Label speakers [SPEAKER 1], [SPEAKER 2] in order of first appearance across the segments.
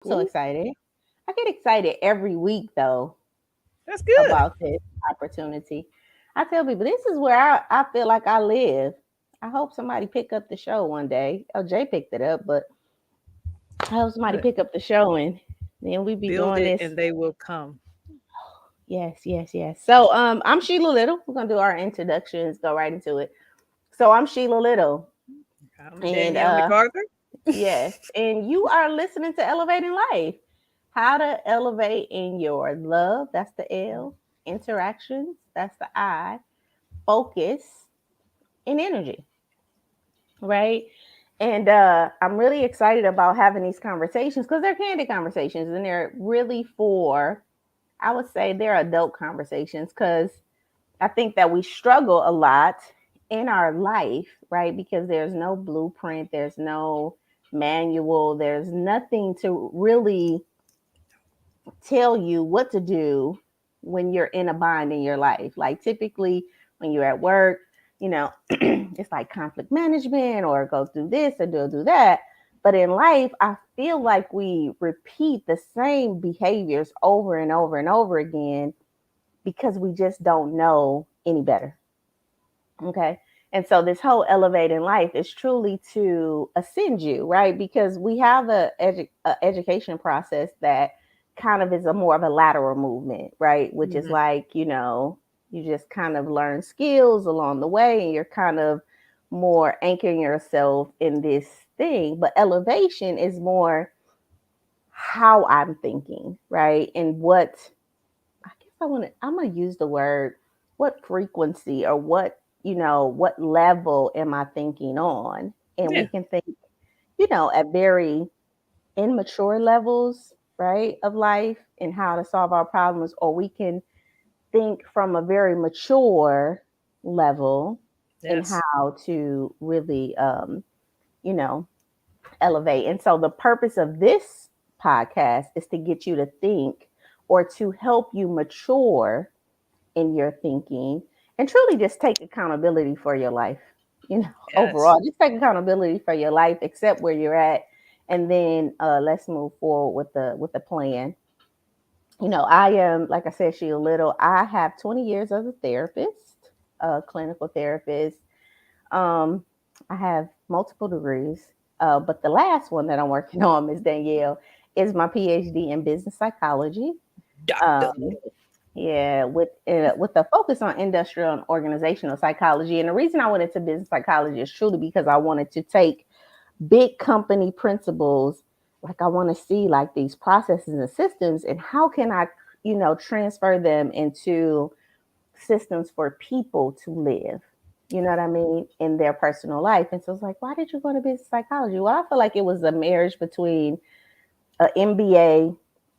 [SPEAKER 1] So
[SPEAKER 2] Ooh,
[SPEAKER 1] excited. I get excited every week though
[SPEAKER 2] that's good.
[SPEAKER 1] about this opportunity. I tell people this is where I feel like I live. I hope somebody pick up the show one day. Oh, Jay picked it up, but I hope somebody
[SPEAKER 2] Good.
[SPEAKER 1] pick up the show and then we be
[SPEAKER 2] Build
[SPEAKER 1] doing
[SPEAKER 2] it
[SPEAKER 1] this.
[SPEAKER 2] and they will come.
[SPEAKER 1] Yes, yes, yes. So I'm Sheila Little. We're gonna do our introductions, go right into it. So I'm Sheila Little.
[SPEAKER 2] I'm
[SPEAKER 1] And
[SPEAKER 2] Danielle MacArthur.
[SPEAKER 1] yes, and you are listening to Elevating Life. How to elevate in your love, that's the L, interactions, that's the I, focus, and energy, right? And I'm really excited about having these conversations because they're candid conversations and they're really for, I would say, they're adult conversations because I think that we struggle a lot in our life, right? Because there's no blueprint, there's no manual, there's nothing to really tell you what to do when you're in a bind in your life. Like typically when you're at work, you know, it's like conflict management or go through this or do that. But in life, I feel like we repeat the same behaviors over and over and over again because we just don't know any better. Okay. And so this whole elevating life is truly to ascend you, right? Because we have a education process that kind of is a more of a lateral movement, right? Which is
[SPEAKER 2] Mhm.
[SPEAKER 1] like, you just kind of learn skills along the way and you're kind of more anchoring yourself in this thing. But elevation is more how I'm thinking, right? And what I guess I'm gonna use the word what frequency or what level am I thinking on? And we
[SPEAKER 2] Yeah.
[SPEAKER 1] can think, at very immature levels, right, of life and how to solve our problems, or we can think from a very mature level in
[SPEAKER 2] Yes.
[SPEAKER 1] how to really you know, elevate. And so the purpose of this podcast is to get you to think or to help you mature in your thinking and truly just take accountability for your life,
[SPEAKER 2] Yes.
[SPEAKER 1] overall. Just take accountability for your life, accept where you're at, and then let's move forward with the plan. I am, like I said, she a little. I have 20 years as a therapist, a clinical therapist. Um, I have multiple degrees, but the last one that I'm working on, Miss Danielle, is my PhD in business psychology.
[SPEAKER 2] Doctor.
[SPEAKER 1] Um, yeah, with a focus on industrial and organizational psychology. And the reason I went into business psychology is truly because I wanted to take big company principles, like I want to see like these processes and systems, and how can I, transfer them into systems for people to live. You know what I mean, in their personal life. And so it's like, why did you go to business psychology? Well, I feel like it was a marriage between an MBA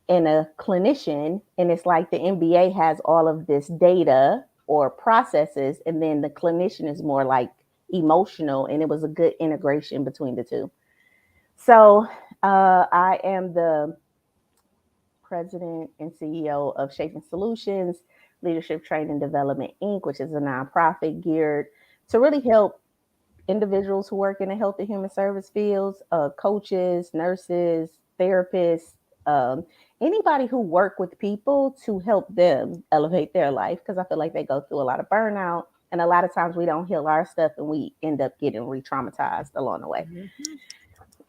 [SPEAKER 1] and a clinician, and it's like the MBA has all of this data or processes, and then the clinician is more like emotional, and it was a good integration between the two. So I am the president and CEO of Shaping Solutions Leadership Training Development Inc., which is a nonprofit geared to really help individuals who work in the health and human service fields, coaches, nurses, therapists, um, anybody who work with people to help them elevate their life. Because I feel like they go through a lot of burnout, and a lot of times we don't heal our stuff, and we end up getting re-traumatized along the way.
[SPEAKER 2] Mhm.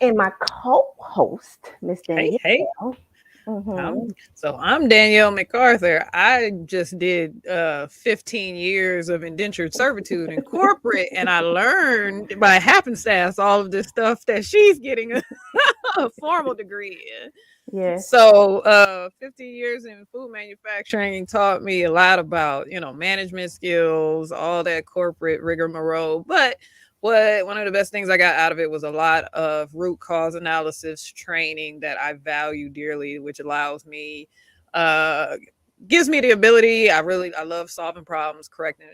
[SPEAKER 1] And my co-host, Miss
[SPEAKER 2] Hey, hey.
[SPEAKER 1] Danielle.
[SPEAKER 2] I'm
[SPEAKER 1] Mm-hmm.
[SPEAKER 2] I'm Danielle MacArthur. I just did 15 years of indentured servitude in corporate, and I learned by happenstance all of this stuff that she's getting a formal degree in.
[SPEAKER 1] Yes.
[SPEAKER 2] So 15 years in food manufacturing taught me a lot about, management skills, all that corporate rigmarole. But what one of the best things I got out of it was a lot of root cause analysis training that I value dearly, which allows me uh gives me the ability. I love solving problems, correcting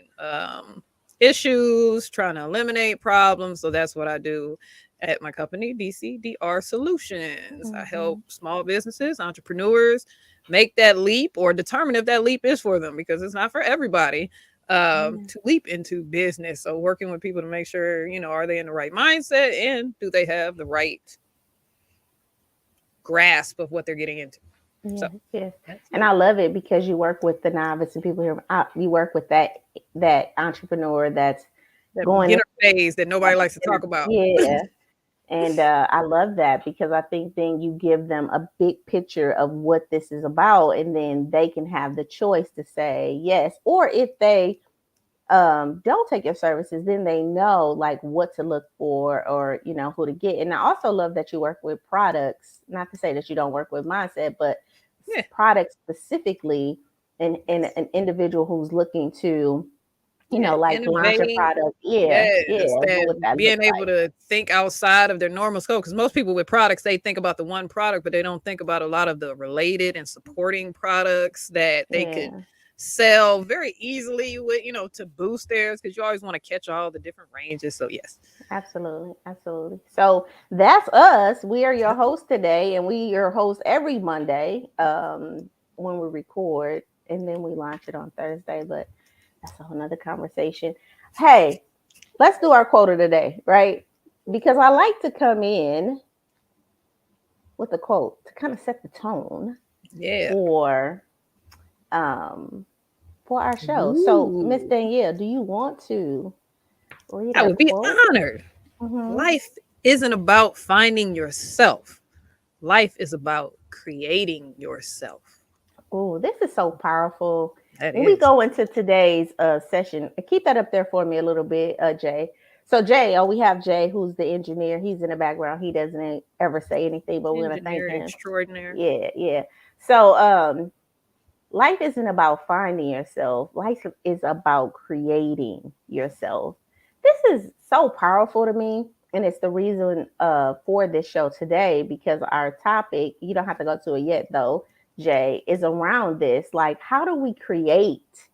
[SPEAKER 2] issues, trying to eliminate problems. So that's what I do at my company, DCDR Solutions. I help
[SPEAKER 1] Mm-hmm.
[SPEAKER 2] small businesses, entrepreneurs make that leap or determine if that leap is for them because it's not for everybody to leap into business. So working with people to make sure, are they in the right mindset and do they have the right grasp of what they're getting into.
[SPEAKER 1] Yes,
[SPEAKER 2] So
[SPEAKER 1] yes.
[SPEAKER 2] that's
[SPEAKER 1] And
[SPEAKER 2] it.
[SPEAKER 1] I love it because you work with the novice and people here. You work with that entrepreneur that's
[SPEAKER 2] That
[SPEAKER 1] going in.
[SPEAKER 2] beginner phase that nobody likes to talk about.
[SPEAKER 1] Yeah. And I love that because I think then you give them a big picture of what this is about, and then they can have the choice to say yes. Or if they don't take your services, then they know like what to look for, or who to get. And I also love that you work with products, not to say that you don't work with mindset, but
[SPEAKER 2] Yeah.
[SPEAKER 1] products specifically, and an individual who's looking to
[SPEAKER 2] Yeah,
[SPEAKER 1] like launch a
[SPEAKER 2] innovate.
[SPEAKER 1] product. Yeah, yeah,
[SPEAKER 2] Yes,
[SPEAKER 1] and
[SPEAKER 2] that
[SPEAKER 1] what that looks
[SPEAKER 2] being able
[SPEAKER 1] like.
[SPEAKER 2] to think outside of their normal scope. Because most people with products, they think about the one product, but they don't think about a lot of the related and supporting products that they could
[SPEAKER 1] Yeah,
[SPEAKER 2] sell very easily with, to boost theirs. Because you always want to catch all the different ranges. So yes,
[SPEAKER 1] absolutely, absolutely. So that's us. We are your hosts today, and we your host every Monday when we record, and then we launch it on Thursday. But that's a whole nother conversation. Hey, let's do our quote of the day, right? Because I like to come in with a quote to kind of set the tone
[SPEAKER 2] yeah.
[SPEAKER 1] for um for our show. So, Miss
[SPEAKER 2] Ooh,
[SPEAKER 1] Danielle, do you want to read
[SPEAKER 2] I
[SPEAKER 1] our
[SPEAKER 2] would be
[SPEAKER 1] quote?
[SPEAKER 2] honored.
[SPEAKER 1] Mm-hmm.
[SPEAKER 2] Life isn't about finding yourself. Life is about creating yourself.
[SPEAKER 1] Oh, this is so powerful.
[SPEAKER 2] That
[SPEAKER 1] When we
[SPEAKER 2] is.
[SPEAKER 1] go into today's session, keep that up there for me a little bit, Jay. So Jay, we have Jay, who's the engineer. He's in the background. He doesn't ever say anything, but we're gonna thank
[SPEAKER 2] Engineer
[SPEAKER 1] him.
[SPEAKER 2] extraordinaire.
[SPEAKER 1] Yeah, yeah. So life isn't about finding yourself. Life is about creating yourself. This is so powerful to me. And it's the reason for this show today, because our topic, you don't have to go to it yet though, Jay, is around this. Like, how do we create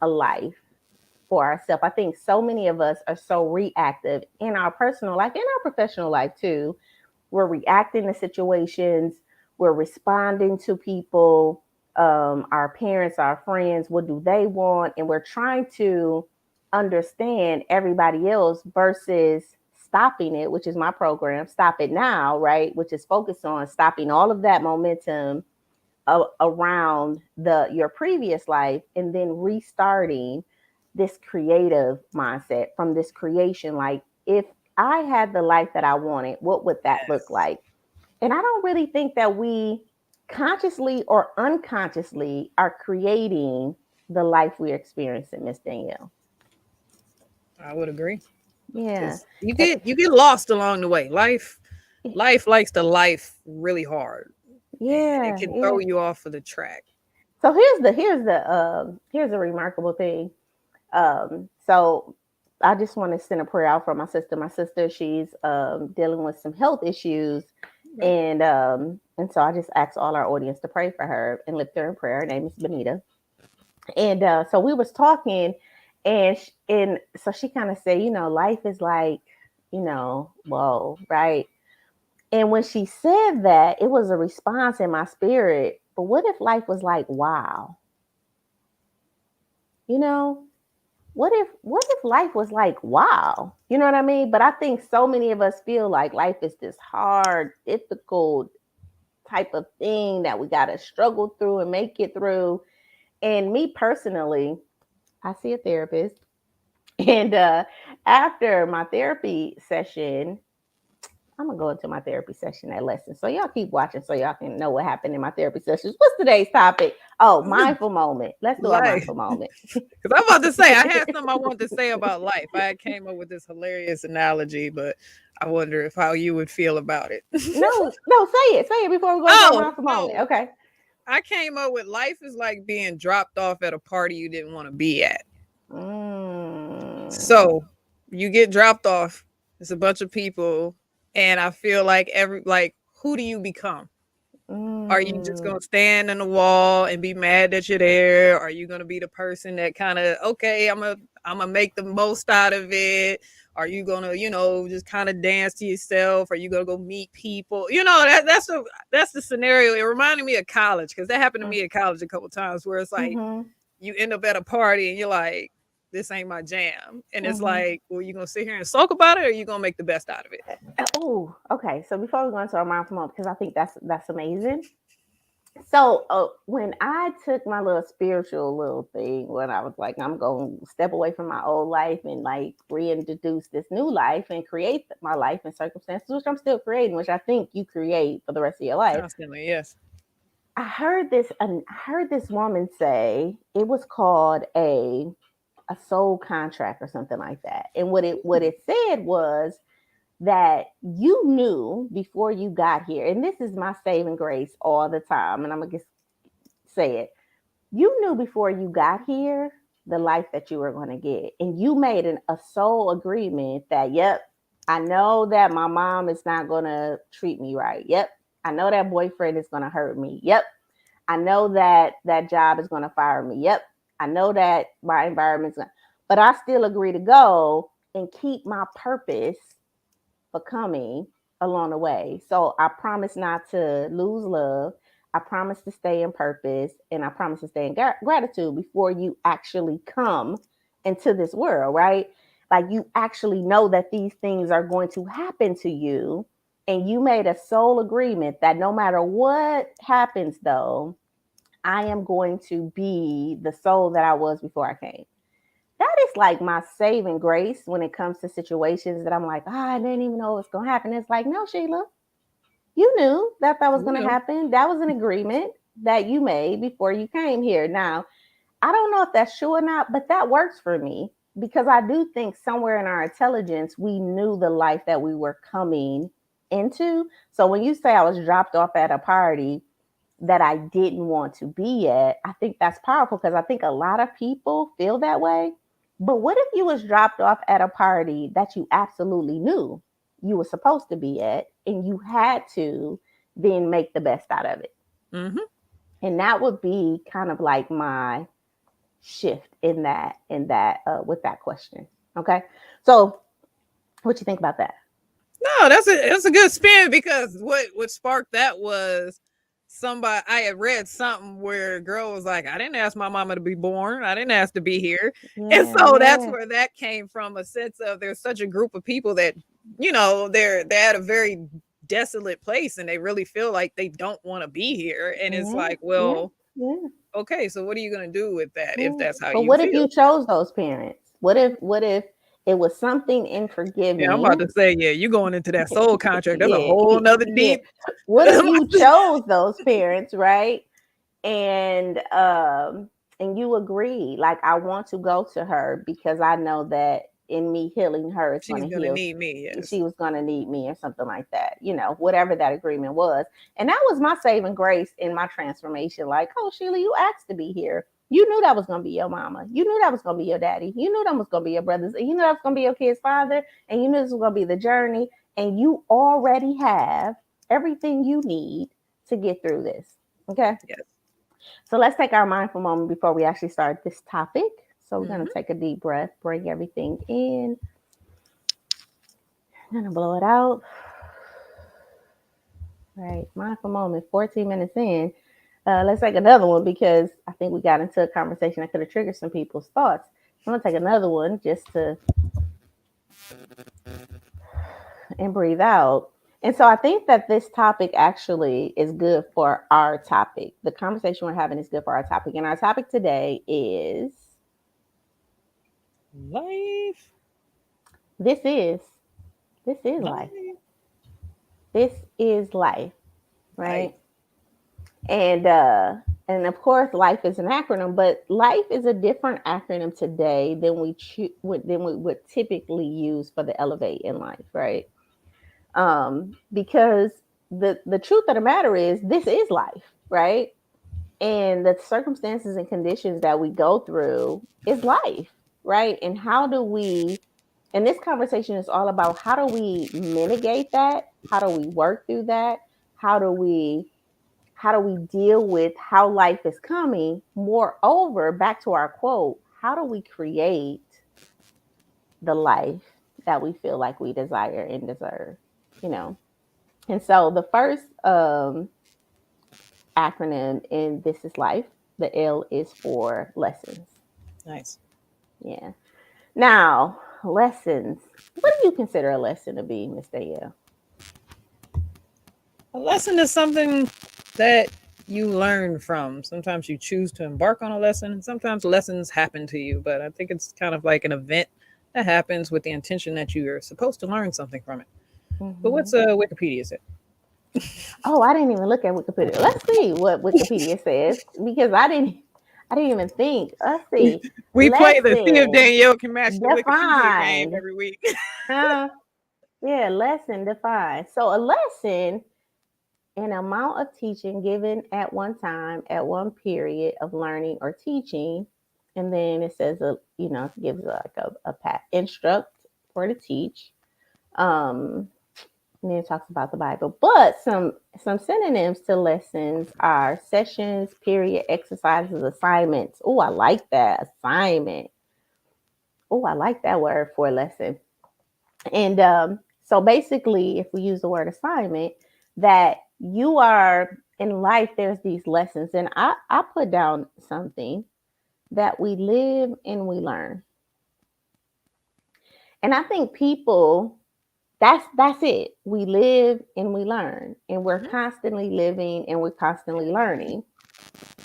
[SPEAKER 1] a life for ourselves? I think so many of us are so reactive in our personal life, in our professional life too. We're reacting to situations, we're responding to people, our parents, our friends, what do they want? And we're trying to understand everybody else versus stopping it, which is my program, Stop It Now, right? Which is focused on stopping all of that momentum around your previous life, and then restarting this creative mindset from this creation. Like, if I had the life that I wanted, what would that look
[SPEAKER 2] Yes.
[SPEAKER 1] like? And I don't really think that we consciously or unconsciously are creating the life we're experiencing, Miss Danielle.
[SPEAKER 2] I would agree.
[SPEAKER 1] Yeah.
[SPEAKER 2] Because you
[SPEAKER 1] Eh,
[SPEAKER 2] get lost along the way. Life likes to life really hard. And it
[SPEAKER 1] yeah,
[SPEAKER 2] can throw
[SPEAKER 1] yeah.
[SPEAKER 2] you off of the track.
[SPEAKER 1] So here's the remarkable thing. So I just want to send a prayer out for my sister. My sister, she's dealing with some health issues,
[SPEAKER 2] Okay.
[SPEAKER 1] and so I just ask all our audience to pray for her and lift her in prayer. Her name is Benita, and so we was talking, and so she kind of said, life is like, whoa, right? And when she said that, it was a response in my spirit. But what if life was like, wow, you know? What if life was like, wow, you know what I mean? But I think so many of us feel like life is this hard, difficult type of thing that we got to struggle through and make it through. And me personally, I see a therapist, and after my therapy session, I'm gonna go into my therapy session at lesson. So y'all keep watching so y'all can know what happened in my therapy sessions. What's today's topic? Oh, mindful moment. Let's do our
[SPEAKER 2] Life.
[SPEAKER 1] mindful moment.
[SPEAKER 2] Because I'm about to say, I had something I wanted to say about life. I came up with this hilarious analogy, but I wonder if how you would feel about it.
[SPEAKER 1] No, no, say it before we go into our
[SPEAKER 2] Oh,
[SPEAKER 1] mindful moment.
[SPEAKER 2] oh,
[SPEAKER 1] Okay.
[SPEAKER 2] I came up with life is like being dropped off at a party you didn't want to be at.
[SPEAKER 1] Mm,
[SPEAKER 2] So you get dropped off. It's a bunch of people, and I feel like who do you become? Are you just
[SPEAKER 1] mm,
[SPEAKER 2] gonna stand in the wall and be mad that you're there? Are you gonna be the person that kind of okay, I'm gonna make the most out of it? Are you gonna, just kind of dance to yourself? Are you gonna go meet people? That's the scenario. It reminded me of college because that happened to
[SPEAKER 1] mm,
[SPEAKER 2] me at college a couple times where it's like
[SPEAKER 1] mm-hmm.
[SPEAKER 2] you end up at a party and you're like, this ain't my jam. And it's
[SPEAKER 1] Mhm.
[SPEAKER 2] like, well, you gonna sit here and sulk about it, or you gonna make the best out of it?
[SPEAKER 1] Oh, okay. So before we go into our mindful moment, because I think that's amazing. So when I took my little spiritual little thing, when I was like, I'm going to step away from my old life and like reintroduce this new life and create my life and circumstances, which I'm still creating, which I think you create for the rest of your life.
[SPEAKER 2] Constantly, yes.
[SPEAKER 1] I heard this woman say it was called a soul contract or something like that. And what it said was that you knew before you got here, and this is my saving grace all the time, and I'm gonna just say it. You knew before you got here the life that you were going to get, and you made a soul agreement that, yep, I know that my mom is not going to treat me right. Yep, I know that boyfriend is going to hurt me. Yep, I know that that job is going to fire me. Yep, I know that my environment's going, but I still agree to go and keep my purpose for coming along the way. So I promise not to lose love. I promise to stay in purpose, and I promise to stay in gratitude before you actually come into this world, right? Like you actually know that these things are going to happen to you, and you made a soul agreement that no matter what happens, though, I am going to be the soul that I was before I came. That is like my saving grace when it comes to situations that I'm like, I didn't even know what's going to happen. It's like, no, Sheila, you knew that that was
[SPEAKER 2] You
[SPEAKER 1] going to
[SPEAKER 2] know.
[SPEAKER 1] happen. That was an agreement that you made before you came here. Now, I don't know if that's true or not, but that works for me because I do think somewhere in our intelligence, we knew the life that we were coming into. So when you say I was dropped off at a party that I didn't want to be at, I think that's powerful because I think a lot of people feel that way. But what if you was dropped off at a party that you absolutely knew you were supposed to be at and you had to then make the best out of it?
[SPEAKER 2] Mm-hmm.
[SPEAKER 1] And that would be kind of like my shift in that with that question. Okay. So what you think about that?
[SPEAKER 2] No, that's a good spin, because what sparked that was somebody, I had read something where a girl was like, I didn't ask my mama to be born. I didn't ask to be here. And
[SPEAKER 1] Yeah,
[SPEAKER 2] so that's
[SPEAKER 1] yeah.
[SPEAKER 2] where that came from, a sense of there's such a group of people that, they're at a very desolate place, and they really feel like they don't want to be here. And it's
[SPEAKER 1] Yeah,
[SPEAKER 2] like,
[SPEAKER 1] yeah,
[SPEAKER 2] well,
[SPEAKER 1] yeah.
[SPEAKER 2] okay, so what are you gonna do with that if
[SPEAKER 1] Yeah.
[SPEAKER 2] that's how
[SPEAKER 1] But
[SPEAKER 2] you
[SPEAKER 1] what if you
[SPEAKER 2] feel?
[SPEAKER 1] chose those parents? What if it was something in
[SPEAKER 2] Yeah, I'm about
[SPEAKER 1] forgiving?
[SPEAKER 2] to say, yeah, you going into that soul contract. That's a
[SPEAKER 1] Yeah,
[SPEAKER 2] whole nother
[SPEAKER 1] yeah.
[SPEAKER 2] deep.
[SPEAKER 1] What if you chose those parents, right? And you agree, like I want to go to her because I know that in me healing her is going
[SPEAKER 2] She's
[SPEAKER 1] to
[SPEAKER 2] gonna
[SPEAKER 1] heal.
[SPEAKER 2] need me, yes.
[SPEAKER 1] She was going to need me or something like that, whatever that agreement was. And that was my saving grace in my transformation. Like, oh, Sheila, you asked to be here. You knew that was going to be your mama. You knew that was going to be your daddy. You knew that was going to be your brothers. And you knew that was going to be your kid's father. And you knew this was going to be the journey. And you already have everything you need to get through this. Okay.
[SPEAKER 2] Yes.
[SPEAKER 1] So let's take our mindful moment before we actually start this topic. So we're going
[SPEAKER 2] Mm-hmm.
[SPEAKER 1] to take a deep breath, bring everything in. I'm going to blow it out. Right, mindful moment, 14 minutes in. Let's take another one because I think we got into a conversation that could have triggered some people's thoughts. I'm going to take another one just to and breathe out. And so I think that this topic actually is good for our topic. The conversation we're having is good for our topic. And our topic today is
[SPEAKER 2] Life.
[SPEAKER 1] this is this is life.
[SPEAKER 2] Life.
[SPEAKER 1] This is life,
[SPEAKER 2] Life.
[SPEAKER 1] right? And of course, life is an acronym, but life is a different acronym today than than we would typically use for the elevate in life, right? Because the truth of the matter is, this is life, right? And the circumstances and conditions that we go through is life, right? And how do we? And this conversation is all about how do we mitigate that? How do we work through that? How do we how do we deal with how life is coming? Moreover, back to our quote, how do we create the life that we feel like we desire and deserve? You know. And so the first acronym in This Is Life, the L is for lessons.
[SPEAKER 2] Nice.
[SPEAKER 1] Yeah. Now, lessons. What do you consider a lesson to be, Miss Danielle?
[SPEAKER 2] A lesson is something that you learn from. Sometimes you choose to embark on a lesson, and sometimes lessons happen to you. But I think it's kind of like an event that happens with the intention that you are supposed to learn something from it. But what's
[SPEAKER 1] Hmm.
[SPEAKER 2] Wikipedia say?
[SPEAKER 1] Oh, I didn't even look at Wikipedia. Let's see what Wikipedia says because I didn't even think. Let's see.
[SPEAKER 2] We play the see if
[SPEAKER 1] Lesson
[SPEAKER 2] Danielle can match the Wikipedia game
[SPEAKER 1] defined.
[SPEAKER 2] every week.
[SPEAKER 1] Huh? Yeah, lesson defined. So a lesson, an amount of teaching given at one time, at one period of learning or teaching. And then it says, it gives like instruct for to teach. Um, and then it talks about the Bible. But some synonyms to lessons are sessions, period, exercises, assignments. Oh, I like that. Assignment. Oh, I like that word for a lesson. And so basically, if we use the word assignment, that you are in life, there's these lessons. And I put down something that we live and we learn. And I think people, that's it. We live and we learn. And we're constantly living and we're constantly learning.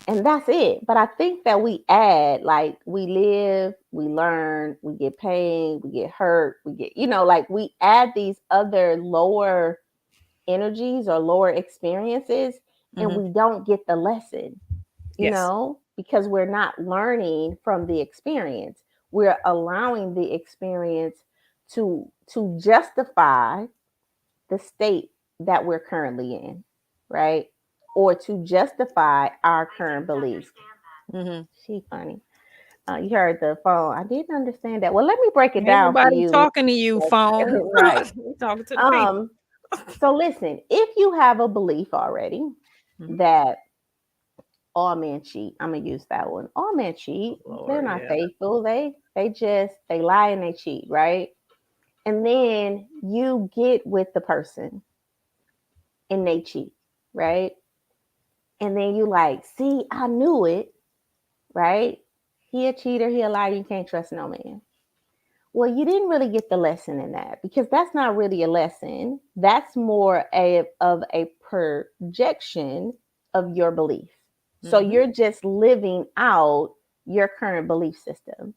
[SPEAKER 1] And that's it. But I think that we add, like, we live, we learn, we get pain, we get hurt, we get, like, we add these other lower energies or lower experiences, and
[SPEAKER 2] Mm-hmm.
[SPEAKER 1] we don't get the lesson,
[SPEAKER 2] Yes.
[SPEAKER 1] because we're not learning from the experience. We're allowing the experience to justify the state that we're currently in, right? Or to justify our current beliefs.
[SPEAKER 2] Mm-hmm.
[SPEAKER 1] She funny. You heard the phone. I didn't understand that. Well, let me break it
[SPEAKER 2] Ain't
[SPEAKER 1] down for
[SPEAKER 2] nobody
[SPEAKER 1] you.
[SPEAKER 2] talking to you, phone.
[SPEAKER 1] Right.
[SPEAKER 2] Talking to the paper.
[SPEAKER 1] Um. So listen, if you have a belief already
[SPEAKER 2] Mm-hmm.
[SPEAKER 1] that all men cheat, I'm gonna use that one. All men cheat. They're
[SPEAKER 2] Lord,
[SPEAKER 1] not
[SPEAKER 2] yeah.
[SPEAKER 1] faithful. They lie and they cheat, right? And then you get with the person and they cheat, right? And then you like, see, I knew it, right? He a cheater, he a liar, you can't trust no man. Well, you didn't really get the lesson in that because that's not really a lesson. That's more of a projection of your belief. So
[SPEAKER 2] Mm-hmm.
[SPEAKER 1] you're just living out your current belief system.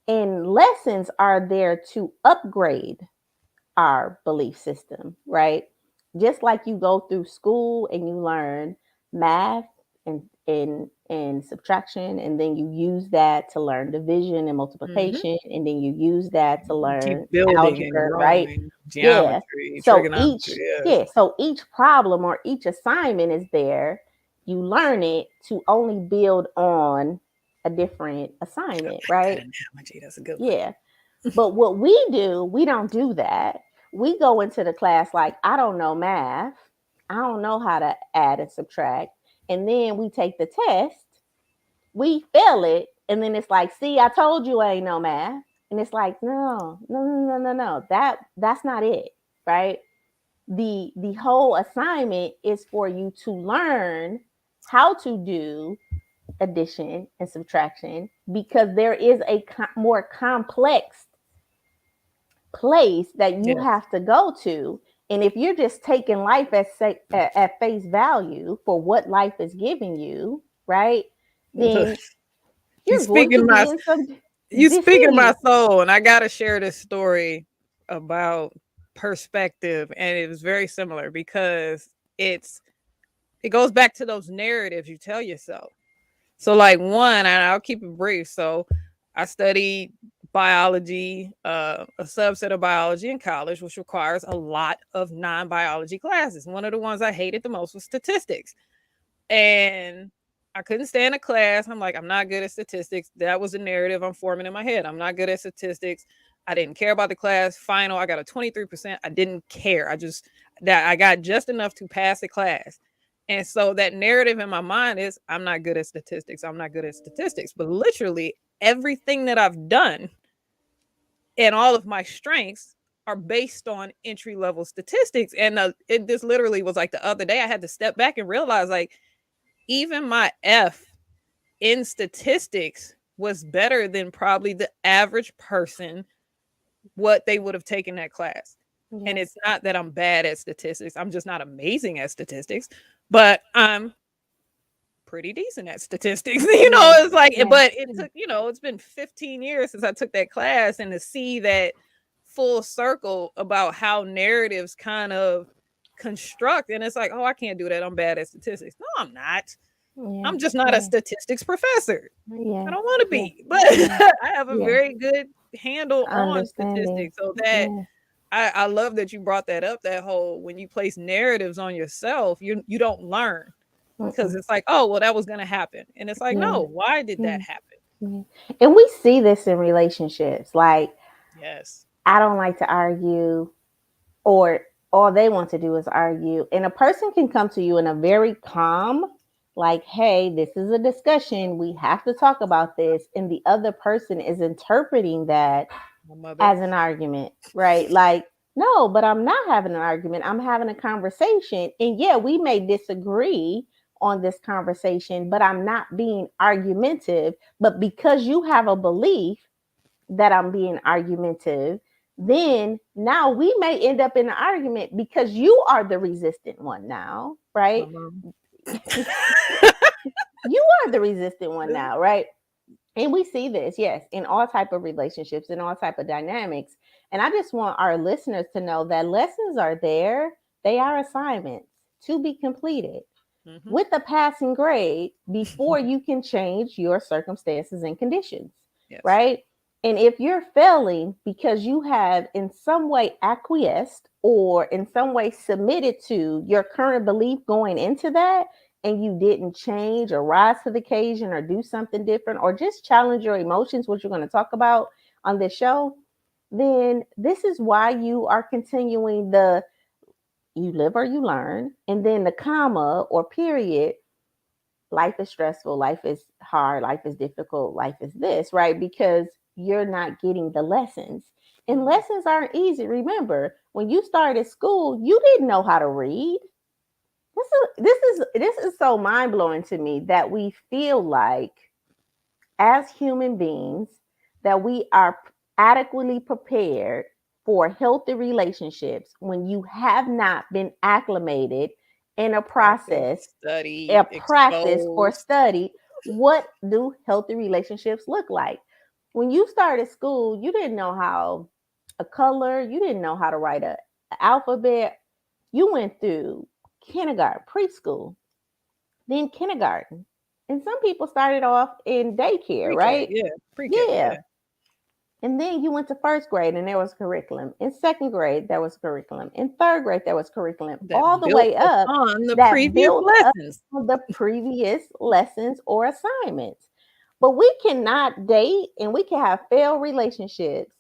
[SPEAKER 1] And lessons are there to upgrade our belief system, right? Just like you go through school and you learn math and subtraction, and then you use that to learn division and
[SPEAKER 2] Mm-hmm.
[SPEAKER 1] multiplication, and then you use that to learn
[SPEAKER 2] Keep building and
[SPEAKER 1] algebra, right?
[SPEAKER 2] growing.
[SPEAKER 1] Yeah.
[SPEAKER 2] Geometry,
[SPEAKER 1] So
[SPEAKER 2] trigonometry. Yes.
[SPEAKER 1] each problem or each assignment is there. You learn it to only build on a different assignment,
[SPEAKER 2] That
[SPEAKER 1] right?
[SPEAKER 2] analogy. That's a good one.
[SPEAKER 1] Yeah. But what we do, we don't do that. We go into the class like, I don't know math. I don't know how to add and subtract. And then we take the test, we fail it, and then it's like, see, I told you I ain't no math. And it's like, no, no, no, no, no, no. That's not it, right? The whole assignment is for you to learn how to do addition and subtraction because there is a more complex place that you
[SPEAKER 2] Yes.
[SPEAKER 1] have to go to. And if you're just taking life at face value for what life is giving you, right, then
[SPEAKER 2] you
[SPEAKER 1] you're going to
[SPEAKER 2] speaking
[SPEAKER 1] be
[SPEAKER 2] my
[SPEAKER 1] in some
[SPEAKER 2] you speaking my
[SPEAKER 1] disease.
[SPEAKER 2] soul, and I gotta share this story about perspective, and it was very similar because it goes back to those narratives you tell yourself. So, like, one, and I'll keep it brief. So, I studied biology, a subset of biology in college, which requires a lot of non-biology classes. One of the ones I hated the most was statistics, and I couldn't stand a class. I'm like, I'm not good at statistics. That was the narrative I'm forming in my head. I'm not good at statistics. I didn't care about the class. Final, I got a 23%. I didn't care. I got just enough to pass the class. And so that narrative in my mind is I'm not good at statistics. I'm not good at statistics. But literally everything that I've done and all of my strengths are based on entry level statistics. And this literally was like the other day I had to step back and realize like even my F in statistics was better than probably the average person what they would have taken that class. And it's not that I'm bad at statistics. I'm just not amazing at statistics, but I'm pretty decent at statistics. It's like, but it took, it's been 15 years since I took that class, and to see that full circle about how narratives kind of construct, and it's like, oh, I can't do that. I'm bad at statistics. No, I'm not. I'm just not a statistics professor. I don't want to be, but I have a very good handle on statistics. So that I love that you brought that up, that whole, when you place narratives on yourself, you don't learn, because it's like, oh, well, that was going to happen. And it's like, no, why did that happen?
[SPEAKER 1] And we see this in relationships. Like,
[SPEAKER 2] yes,
[SPEAKER 1] I don't like to argue, or all they want to do is argue. And a person can come to you in a very calm, like, hey, this is a discussion. We have to talk about this. And the other person is interpreting that as an argument, right? Like, no, but I'm not having an argument. I'm having a conversation. And yeah, we may disagree on this conversation, but I'm not being argumentative. But because you have a belief that I'm being argumentative, then now we may end up in an argument because you are the resistant one now, right? You are the resistant one now, right? And we see this, yes, in all type of relationships, in all type of dynamics. And I just want our listeners to know that lessons are there. They are assignments to be completed with a passing grade before you can change your circumstances and conditions, right? And if you're failing because you have in some way acquiesced or in some way submitted to your current belief going into that, and you didn't change or rise to the occasion or do something different or just challenge your emotions, which we're going to talk about on this show, then this is why you are continuing the you live or you learn, and then the comma or period, life is stressful, life is hard, life is difficult, life is this, right? Because you're not getting the lessons. And lessons aren't easy. Remember, when you started school, you didn't know how to read. This is so mind-blowing to me that we feel like as human beings that we are adequately prepared for healthy relationships when you have not been acclimated in a process, practice or study. What do healthy relationships look like? When you started school, you didn't know how a color, you didn't know how to write an alphabet. You went through kindergarten, preschool, then kindergarten. And some people started off in daycare, right?
[SPEAKER 2] Yeah.
[SPEAKER 1] And then you went to first grade and there was curriculum. In second grade, there was curriculum. In third grade, there was curriculum.
[SPEAKER 2] That
[SPEAKER 1] all the way up
[SPEAKER 2] on the previous lessons.
[SPEAKER 1] The previous lessons or assignments. But we cannot date and we can have failed relationships.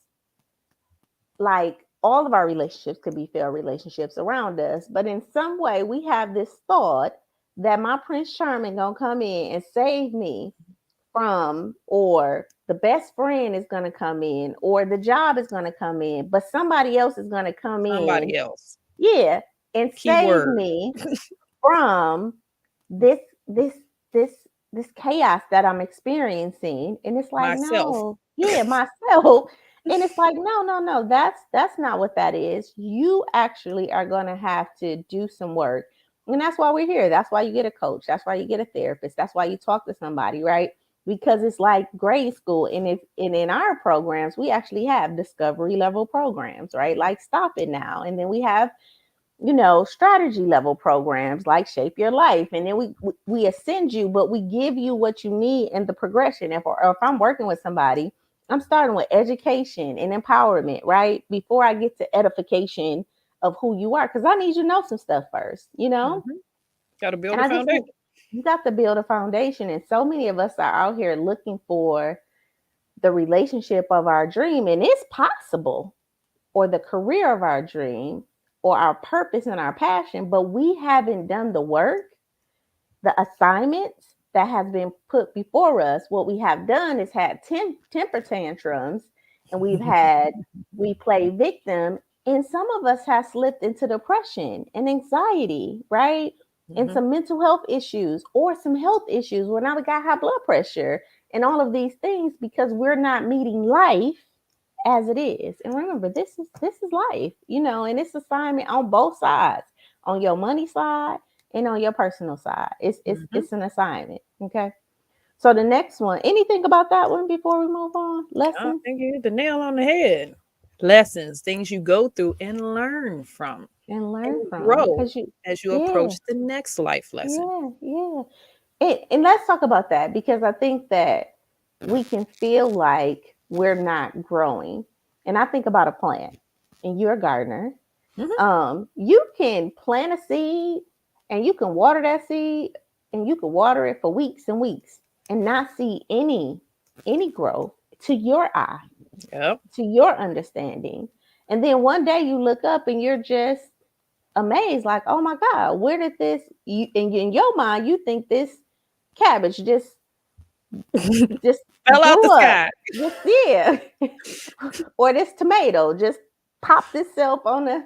[SPEAKER 1] Like all of our relationships could be failed relationships around us. But in some way, we have this thought that my Prince Charming gonna come in and save me from, or the best friend is going to come in, or the job is going to come in, but somebody else is going to come in.
[SPEAKER 2] Somebody else.
[SPEAKER 1] Yeah. And save me from this chaos that I'm experiencing. And it's like,
[SPEAKER 2] myself.
[SPEAKER 1] No, yeah, myself. And it's like, no, that's not what that is. You actually are going to have to do some work. And that's why we're here. That's why you get a coach. That's why you get a therapist. That's why you talk to somebody, right? Because it's like grade school. And in our programs, we actually have discovery level programs, right? Like Stop It Now. And then we have, strategy level programs like Shape Your Life. And then we ascend you, but we give you what you need in the progression. If I'm working with somebody, I'm starting with education and empowerment, right? Before I get to edification of who you are. Because I need you to know some stuff first,
[SPEAKER 2] Got to build a foundation.
[SPEAKER 1] You got to build a foundation. And so many of us are out here looking for the relationship of our dream. And it's possible, or the career of our dream, or our purpose and our passion, but we haven't done the work, the assignments that has been put before us. What we have done is had temper tantrums, and we play victim. And some of us have slipped into depression and anxiety, right? And some mental health issues or some health issues. Well, now we got high blood pressure. and all of these things because we're not meeting life as it is. And remember, this is life, and it's assignment on both sides, on your money side and on your personal side. It's it's
[SPEAKER 2] Mhm.
[SPEAKER 1] it's an assignment. Okay. So the next one, anything about that one before we move on?
[SPEAKER 2] I
[SPEAKER 1] Lessons
[SPEAKER 2] think you hit the nail on the head. Lessons, things you go through and learn from
[SPEAKER 1] and learn
[SPEAKER 2] and
[SPEAKER 1] from
[SPEAKER 2] grow
[SPEAKER 1] because you,
[SPEAKER 2] as you
[SPEAKER 1] yeah,
[SPEAKER 2] approach the next life lesson.
[SPEAKER 1] yeah. And let's talk about that because I think that we can feel like we're not growing. And I think about a plant, and you're a gardener.
[SPEAKER 2] Mhm.
[SPEAKER 1] You can plant a seed and you can water that seed and you can water it for weeks and weeks and not see any growth to your eye,
[SPEAKER 2] Yep.
[SPEAKER 1] to your understanding. And then one day you look up and you're just amazed, like, oh my God, where did this you in your mind you think this cabbage just
[SPEAKER 2] Fell out the
[SPEAKER 1] grew up.
[SPEAKER 2] sky.
[SPEAKER 1] Just, yeah. Or this tomato just popped itself on the,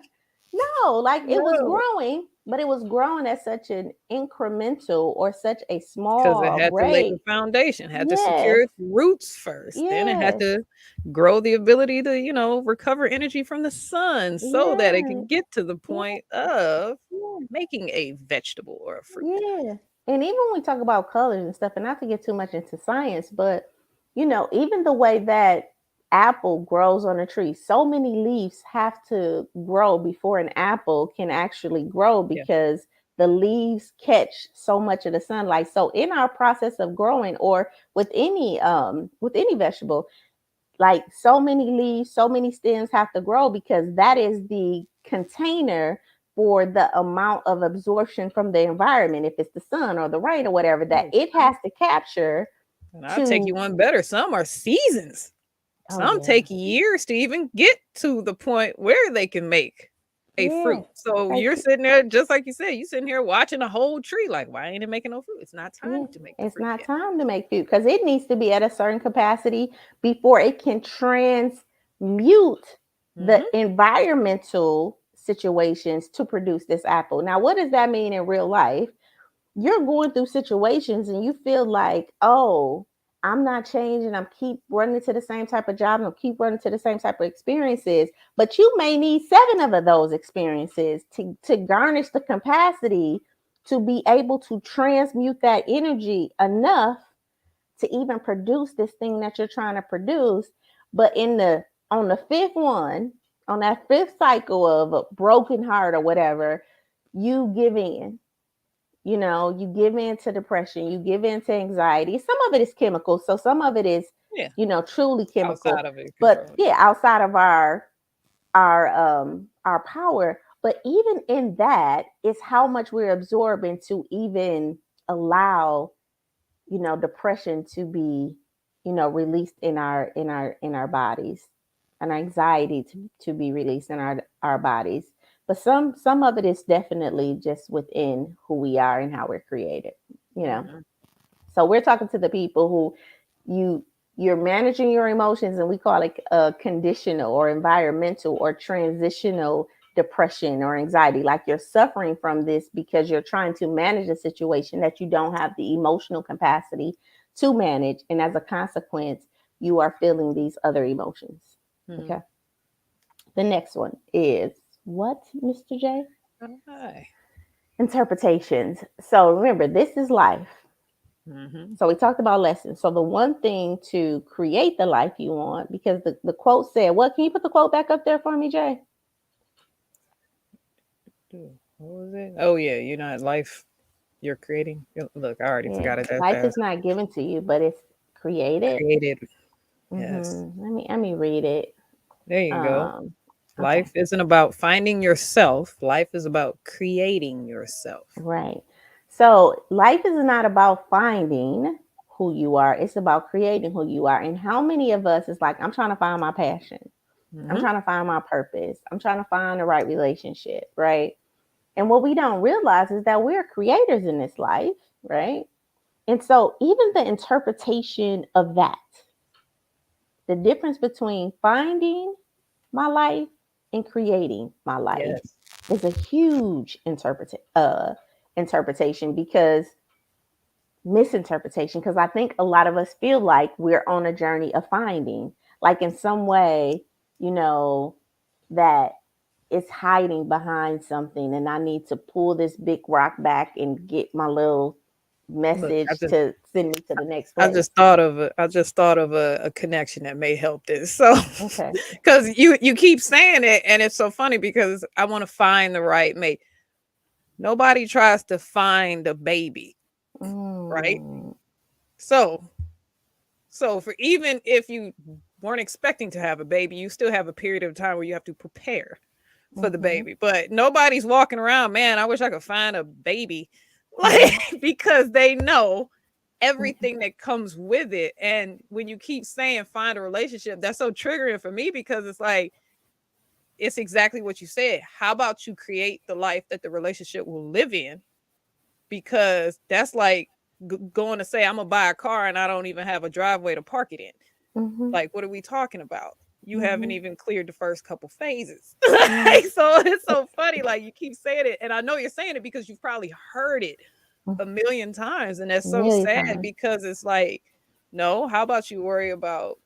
[SPEAKER 1] no, like it was
[SPEAKER 2] No,
[SPEAKER 1] growing, but it was growing at such an incremental or such a
[SPEAKER 2] because it
[SPEAKER 1] small
[SPEAKER 2] had to lay the
[SPEAKER 1] rate.
[SPEAKER 2] foundation, had to
[SPEAKER 1] Yes,
[SPEAKER 2] secure its roots first. Then it had
[SPEAKER 1] yes,
[SPEAKER 2] to grow the ability to, recover energy from the sun so that it
[SPEAKER 1] yeah,
[SPEAKER 2] can get to the
[SPEAKER 1] yeah,
[SPEAKER 2] point of
[SPEAKER 1] yeah,
[SPEAKER 2] making a vegetable or a fruit.
[SPEAKER 1] yeah. And even when we talk about colors and stuff, and not to get too much into science, but even the way that apple grows on a tree, so many leaves have to grow before an apple can actually grow
[SPEAKER 2] Yeah.
[SPEAKER 1] because the leaves catch so much of the sunlight. So in our process of growing, or with any vegetable, like so many leaves, so many stems have to grow because that is the container for the amount of absorption from the environment, if it's the sun or the rain or whatever, that
[SPEAKER 2] Oh,
[SPEAKER 1] it has to capture
[SPEAKER 2] and I'll take you
[SPEAKER 1] to.
[SPEAKER 2] one better. Some are seasons.
[SPEAKER 1] Oh
[SPEAKER 2] Some
[SPEAKER 1] yeah,
[SPEAKER 2] take years to even get to the point where they can make a
[SPEAKER 1] yeah.
[SPEAKER 2] fruit. So
[SPEAKER 1] Like,
[SPEAKER 2] you're sitting there, just like you said, you sitting here watching a whole tree, like, why ain't it making no fruit? It's not
[SPEAKER 1] yeah,
[SPEAKER 2] time to make the
[SPEAKER 1] it's
[SPEAKER 2] fruit
[SPEAKER 1] not
[SPEAKER 2] yet.
[SPEAKER 1] time to make food because it needs to be at a certain capacity before it can transmute the
[SPEAKER 2] Hmm.
[SPEAKER 1] environmental situations to produce this apple. Now, what does that mean in real life? You're going through situations and you feel like, oh, I'm not changing. I'm keep running to the same type of job. I'm keep running to the same type of experiences. But you may need 7 of those experiences to garnish the capacity to be able to transmute that energy enough to even produce this thing that you're trying to produce. But on the fifth one, on that fifth cycle of a broken heart or whatever, you give in. You give in to depression, you give in to anxiety. Some of it is chemical, so some of it is,
[SPEAKER 2] Yeah.
[SPEAKER 1] truly chemical.
[SPEAKER 2] Outside of it
[SPEAKER 1] But
[SPEAKER 2] control.
[SPEAKER 1] yeah, outside of our power. But even in that is how much we're absorbing to even allow, depression to be, released in our bodies, and anxiety to be released in our bodies. But some of it is definitely just within who we are and how we're created, you know.
[SPEAKER 2] Mhm.
[SPEAKER 1] So we're talking to the people who you're managing your emotions, and we call it conditional or environmental or transitional depression or anxiety. Like you're suffering from this because you're trying to manage a situation that you don't have the emotional capacity to manage, and as a consequence, you are feeling these other emotions.
[SPEAKER 2] Mhm.
[SPEAKER 1] Okay. The next one is what, Mr. J?
[SPEAKER 2] Alright.
[SPEAKER 1] Interpretations. So remember, this is life.
[SPEAKER 2] Mhm.
[SPEAKER 1] So we talked about lessons. So the one thing to create the life you want, because the quote said, what? Can you put the quote back up there for me, Jay?
[SPEAKER 2] What was it? Oh yeah, you're not life you're creating. Look, I already
[SPEAKER 1] Yeah.
[SPEAKER 2] forgot it that
[SPEAKER 1] Life is
[SPEAKER 2] fast.
[SPEAKER 1] not given to you, but it's created.
[SPEAKER 2] Created. Yes.
[SPEAKER 1] Let me read it.
[SPEAKER 2] There you go.
[SPEAKER 1] Um, okay.
[SPEAKER 2] Life isn't about finding yourself. Life is about creating yourself.
[SPEAKER 1] Right. So life is not about finding who you are. It's about creating who you are. And how many of us is like, I'm trying to find my passion. I'm
[SPEAKER 2] Mhm.
[SPEAKER 1] trying to find my purpose. I'm trying to find the right relationship, right? And what we don't realize is that we're creators in this life, right? And so, even the interpretation of that, the difference between finding my life and creating my life,
[SPEAKER 2] Yes.
[SPEAKER 1] is a huge interpretation because misinterpretation, because I think a lot of us feel like we're on a journey of finding, like in some way, you know, that it's hiding behind something, and I need to pull this big rock back and get my little
[SPEAKER 2] Look,
[SPEAKER 1] message to send me to the next
[SPEAKER 2] I
[SPEAKER 1] place.
[SPEAKER 2] just thought of a connection that may help this. So,
[SPEAKER 1] Okay.
[SPEAKER 2] because you keep saying it, and it's so funny because I want to find the right mate. Nobody tries to find a baby, right?
[SPEAKER 1] Mm,
[SPEAKER 2] So, for even if you weren't expecting to have a baby, you still have a period of time where you have to prepare for the
[SPEAKER 1] mhm,
[SPEAKER 2] baby. But nobody's walking around, man, I wish I could find a baby. Like,
[SPEAKER 1] mhm,
[SPEAKER 2] because they know
[SPEAKER 1] mhm,
[SPEAKER 2] everything that comes with it. And when you keep saying find a relationship, that's so triggering for me because it's like, it's exactly what you said. How about you create the life that the relationship will live in? Because that's like going to say, I'm going to buy a car and I don't even have a driveway to park it in.
[SPEAKER 1] mhm,
[SPEAKER 2] Like, what are we talking about? You haven't
[SPEAKER 1] mhm,
[SPEAKER 2] even cleared the first couple phases.
[SPEAKER 1] yeah,
[SPEAKER 2] Like, so it's so funny. Like, you keep saying it. And I know you're saying it because you've probably heard it
[SPEAKER 1] mm,
[SPEAKER 2] a million times. And that's
[SPEAKER 1] a
[SPEAKER 2] so
[SPEAKER 1] million
[SPEAKER 2] sad
[SPEAKER 1] times.
[SPEAKER 2] because it's like, no, how about you worry about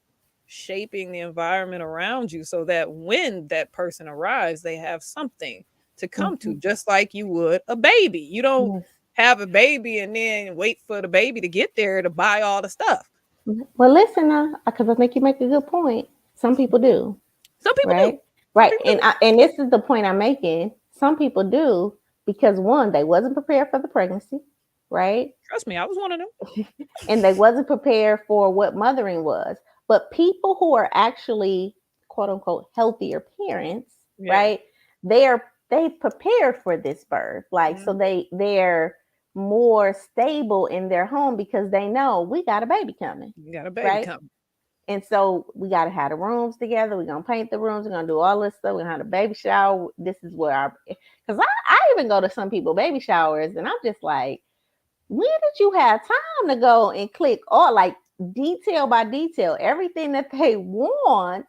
[SPEAKER 2] shaping the environment around you so that when that person arrives, they have something to come to,
[SPEAKER 1] Mhm,
[SPEAKER 2] just like you would a baby. You don't
[SPEAKER 1] yes.
[SPEAKER 2] have a baby and then wait for the baby to get there to buy all the stuff.
[SPEAKER 1] Mhm. Well, listen, because I think you make a good point. Some people do,
[SPEAKER 2] Some people do.
[SPEAKER 1] right?
[SPEAKER 2] Some
[SPEAKER 1] Right,
[SPEAKER 2] people
[SPEAKER 1] and
[SPEAKER 2] do.
[SPEAKER 1] and this is the point I'm making. Some people do because one, they wasn't prepared for the pregnancy, right?
[SPEAKER 2] Trust me, I was one of them.
[SPEAKER 1] And they wasn't prepared for what mothering was. But people who are actually quote unquote healthier parents,
[SPEAKER 2] Yeah.
[SPEAKER 1] right? They prepared for this birth. Like so
[SPEAKER 2] Mhm.
[SPEAKER 1] they're more stable in their home because they know we got a baby coming,
[SPEAKER 2] You got a baby
[SPEAKER 1] right?
[SPEAKER 2] coming.
[SPEAKER 1] And so we got to have the rooms together. We're gonna paint the rooms. We're gonna do all this stuff. We're gonna have a baby shower. This is where our because I even go to some people baby showers and I'm just like, when did you have time to go and click all like detail by detail? Everything that they want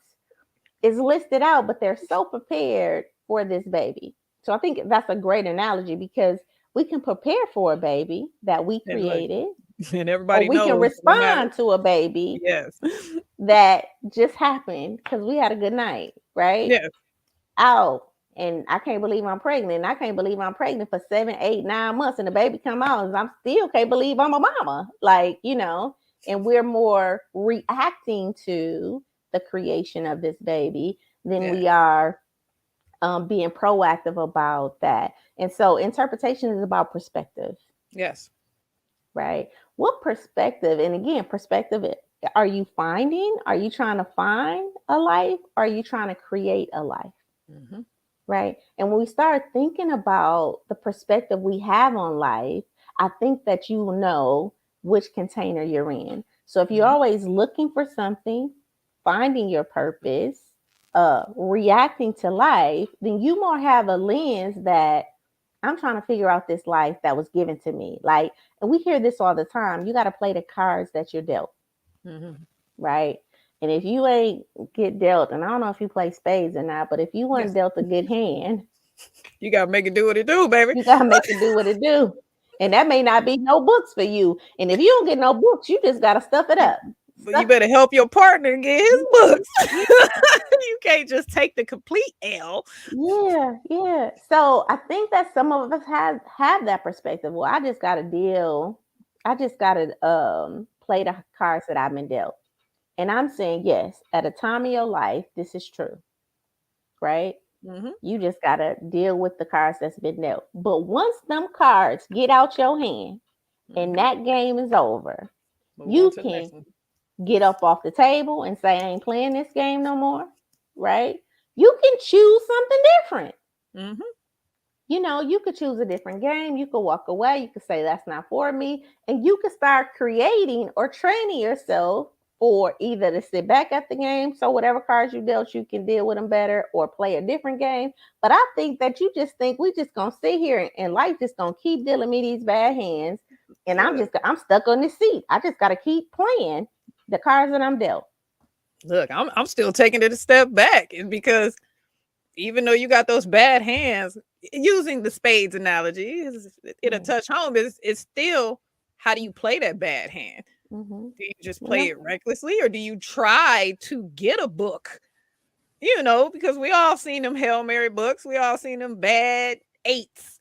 [SPEAKER 1] is listed out, but they're so prepared for this baby. So I think that's a great analogy because we can prepare for a baby that we
[SPEAKER 2] And look,
[SPEAKER 1] created,
[SPEAKER 2] and
[SPEAKER 1] or
[SPEAKER 2] everybody
[SPEAKER 1] we can
[SPEAKER 2] knows no matter.
[SPEAKER 1] respond to a baby
[SPEAKER 2] Yes.
[SPEAKER 1] that just happened because we had a good night, right?
[SPEAKER 2] Yes.
[SPEAKER 1] Out. And I can't believe I'm pregnant. I can't believe I'm pregnant for 7, 8, 9 months, and the baby come out, and I'm still can't believe I'm a mama. Like and we're more reacting to the creation of this baby than
[SPEAKER 2] Yeah.
[SPEAKER 1] we are being proactive about that. And so interpretation is about perspective,
[SPEAKER 2] Yes.
[SPEAKER 1] right? What perspective? And again, perspective. Are you finding? Are you trying to find a life? Or are you trying to create a life?
[SPEAKER 2] Hmm.
[SPEAKER 1] Right. And when we start thinking about the perspective we have on life, I think that you know which container you're in. So if you're
[SPEAKER 2] Hmm.
[SPEAKER 1] always looking for something, finding your purpose, reacting to life, then you more have a lens that I'm trying to figure out this life that was given to me. Like, and we hear this all the time. You got to play the cards that you're dealt,
[SPEAKER 2] Hmm.
[SPEAKER 1] right? And if you ain't get dealt, and I don't know if you play spades or not, but if you weren't
[SPEAKER 2] Yes.
[SPEAKER 1] dealt a good hand,
[SPEAKER 2] You gotta make it do what it do, baby.
[SPEAKER 1] you gotta make it do what it do. And that may not be no books for you. And if you don't get no books, you just gotta stuff it
[SPEAKER 2] You,
[SPEAKER 1] up.
[SPEAKER 2] but you
[SPEAKER 1] Stuff.
[SPEAKER 2] better help your partner get his
[SPEAKER 1] Yeah,
[SPEAKER 2] books. You can't just take the complete L.
[SPEAKER 1] yeah, yeah. So I think that some of us have that perspective. Well, I just gotta deal. I just gotta play the cards that I've been dealt. And I'm saying yes, at a time in your life, this is true, right?
[SPEAKER 2] Hmm.
[SPEAKER 1] You just gotta deal with the cards that's been dealt. But once them cards get out your hand and
[SPEAKER 2] Hmm.
[SPEAKER 1] that game is over,
[SPEAKER 2] Move on
[SPEAKER 1] you
[SPEAKER 2] to the
[SPEAKER 1] can
[SPEAKER 2] next one.
[SPEAKER 1] get up off the table and say, I ain't playing this game no more, right? You can choose something different.
[SPEAKER 2] Hmm.
[SPEAKER 1] You could choose a different game. You could walk away. You could say, that's not for me. And you could start creating or training yourself for either to sit back at the game. So, whatever cards you dealt, you can deal with them better or play a different game. But I think that you just think we just going to sit here and life just going to keep dealing me these bad hands. And
[SPEAKER 2] Look,
[SPEAKER 1] I'm stuck on this seat. I just got to keep playing the cards that I'm dealt.
[SPEAKER 2] look, I'm still taking it a step back, and because even though you got those bad hands, using the spades analogy, it'll
[SPEAKER 1] Mm,
[SPEAKER 2] touch home. It's still how do you play that bad hand?
[SPEAKER 1] Mm-hmm.
[SPEAKER 2] Do you just
[SPEAKER 1] You
[SPEAKER 2] play
[SPEAKER 1] know?
[SPEAKER 2] it recklessly, or do you try to get a book? You know, because we all seen them Hail Mary books. We all seen them bad eights.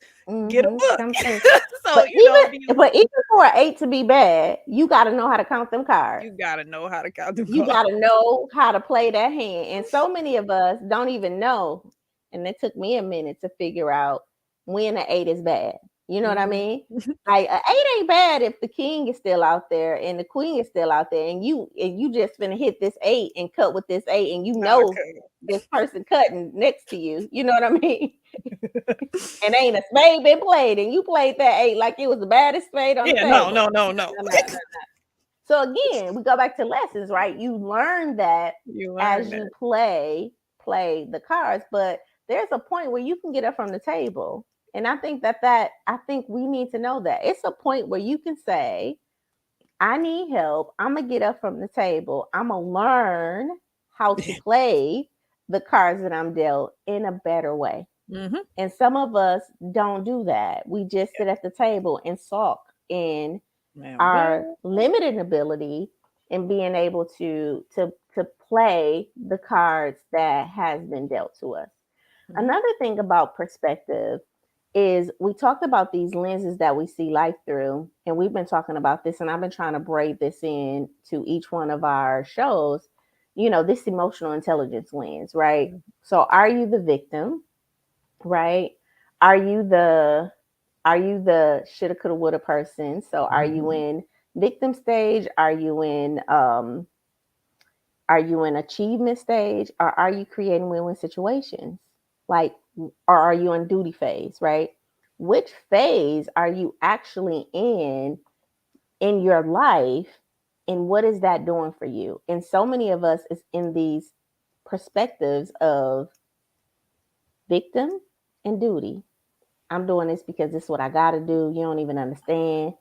[SPEAKER 2] Get a
[SPEAKER 1] Mm-hmm.
[SPEAKER 2] book.
[SPEAKER 1] Come through.
[SPEAKER 2] So,
[SPEAKER 1] But
[SPEAKER 2] you know, do
[SPEAKER 1] even for an 8 to be bad, you got to know how to count them cards.
[SPEAKER 2] you got to know how to count them
[SPEAKER 1] You
[SPEAKER 2] cards.
[SPEAKER 1] got to know how to play that hand. And so many of us don't even know. And it took me a minute to figure out when an 8 is bad. You know what I
[SPEAKER 2] Mhm.
[SPEAKER 1] mean? Like an 8 ain't bad if the king is still out there and the queen is still out there, and you just gonna hit this 8 and cut with this 8, and you know
[SPEAKER 2] Okay.
[SPEAKER 1] this person cutting next to you. You know what I mean? And ain't a spade been played, and you played that 8 like it was the baddest spade on the
[SPEAKER 2] Yeah, no,
[SPEAKER 1] table.
[SPEAKER 2] no.
[SPEAKER 1] No. So again, we go back to lessons, right? You learn that
[SPEAKER 2] You
[SPEAKER 1] as
[SPEAKER 2] learn
[SPEAKER 1] you
[SPEAKER 2] that.
[SPEAKER 1] play the cards, but there's a point where you can get up from the table. And I think we need to know that. It's a point where you can say, I need help. I'm gonna get up from the table. I'm gonna learn how to play the cards that I'm dealt in a better way.
[SPEAKER 2] Mm-hmm.
[SPEAKER 1] And some of us don't do that. We just sit at the table and sulk in
[SPEAKER 2] Man,
[SPEAKER 1] our limited ability in being able to play the cards that has been dealt to us.
[SPEAKER 2] Mhm.
[SPEAKER 1] Another thing about perspective is we talked about these lenses that we see life through, and we've been talking about this, and I've been trying to braid this in to each one of our shows. You know, this emotional intelligence lens, right? So, are you the victim, right? Are you the shoulda coulda woulda person? So are you in victim stage? Are you in achievement stage, or are you creating win-win situations? Like, or are you in duty phase, right? Which phase are you actually in your life, and what is that doing for you? And so many of us is in these perspectives of victim and duty. I'm doing this because this is what I got to do. You don't even understand.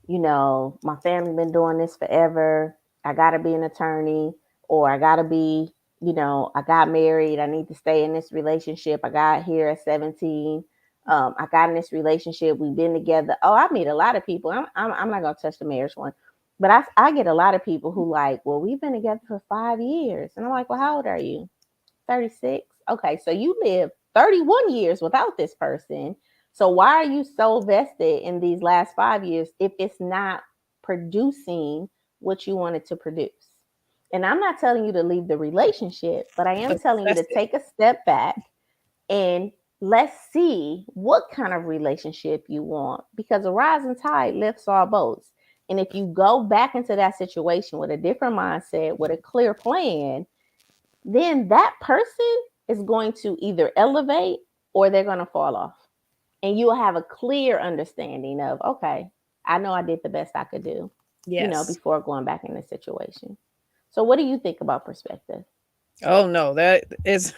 [SPEAKER 1] You know, my family been doing this forever. I got to be an attorney, or I got to be, you know, I got married. I need to stay in this relationship. I got here at 17. I got in this relationship. We've been together. Oh, I meet a lot of people. I'm not going to touch the marriage one, but I get a lot of people who like, well, we've been together for 5 years. And I'm like, well, how old are you? 36. Okay, so you live 31 years without this person. So why are you so vested in these last 5 years if it's not producing what you wanted to produce? And I'm not telling you to leave the relationship, but I am telling you
[SPEAKER 2] Assess
[SPEAKER 1] to
[SPEAKER 2] it.
[SPEAKER 1] take a step back and let's see what kind of relationship you want, because a rising tide lifts all boats. And if you go back into that situation with a different mindset, with a clear plan, then that person is going to either elevate or they're going to fall off. And you'll have a clear understanding of, okay, I know I did the best I could do, you know,
[SPEAKER 2] Yes.
[SPEAKER 1] before going back in this situation. So, what do you think about perspective?
[SPEAKER 2] Oh no, that is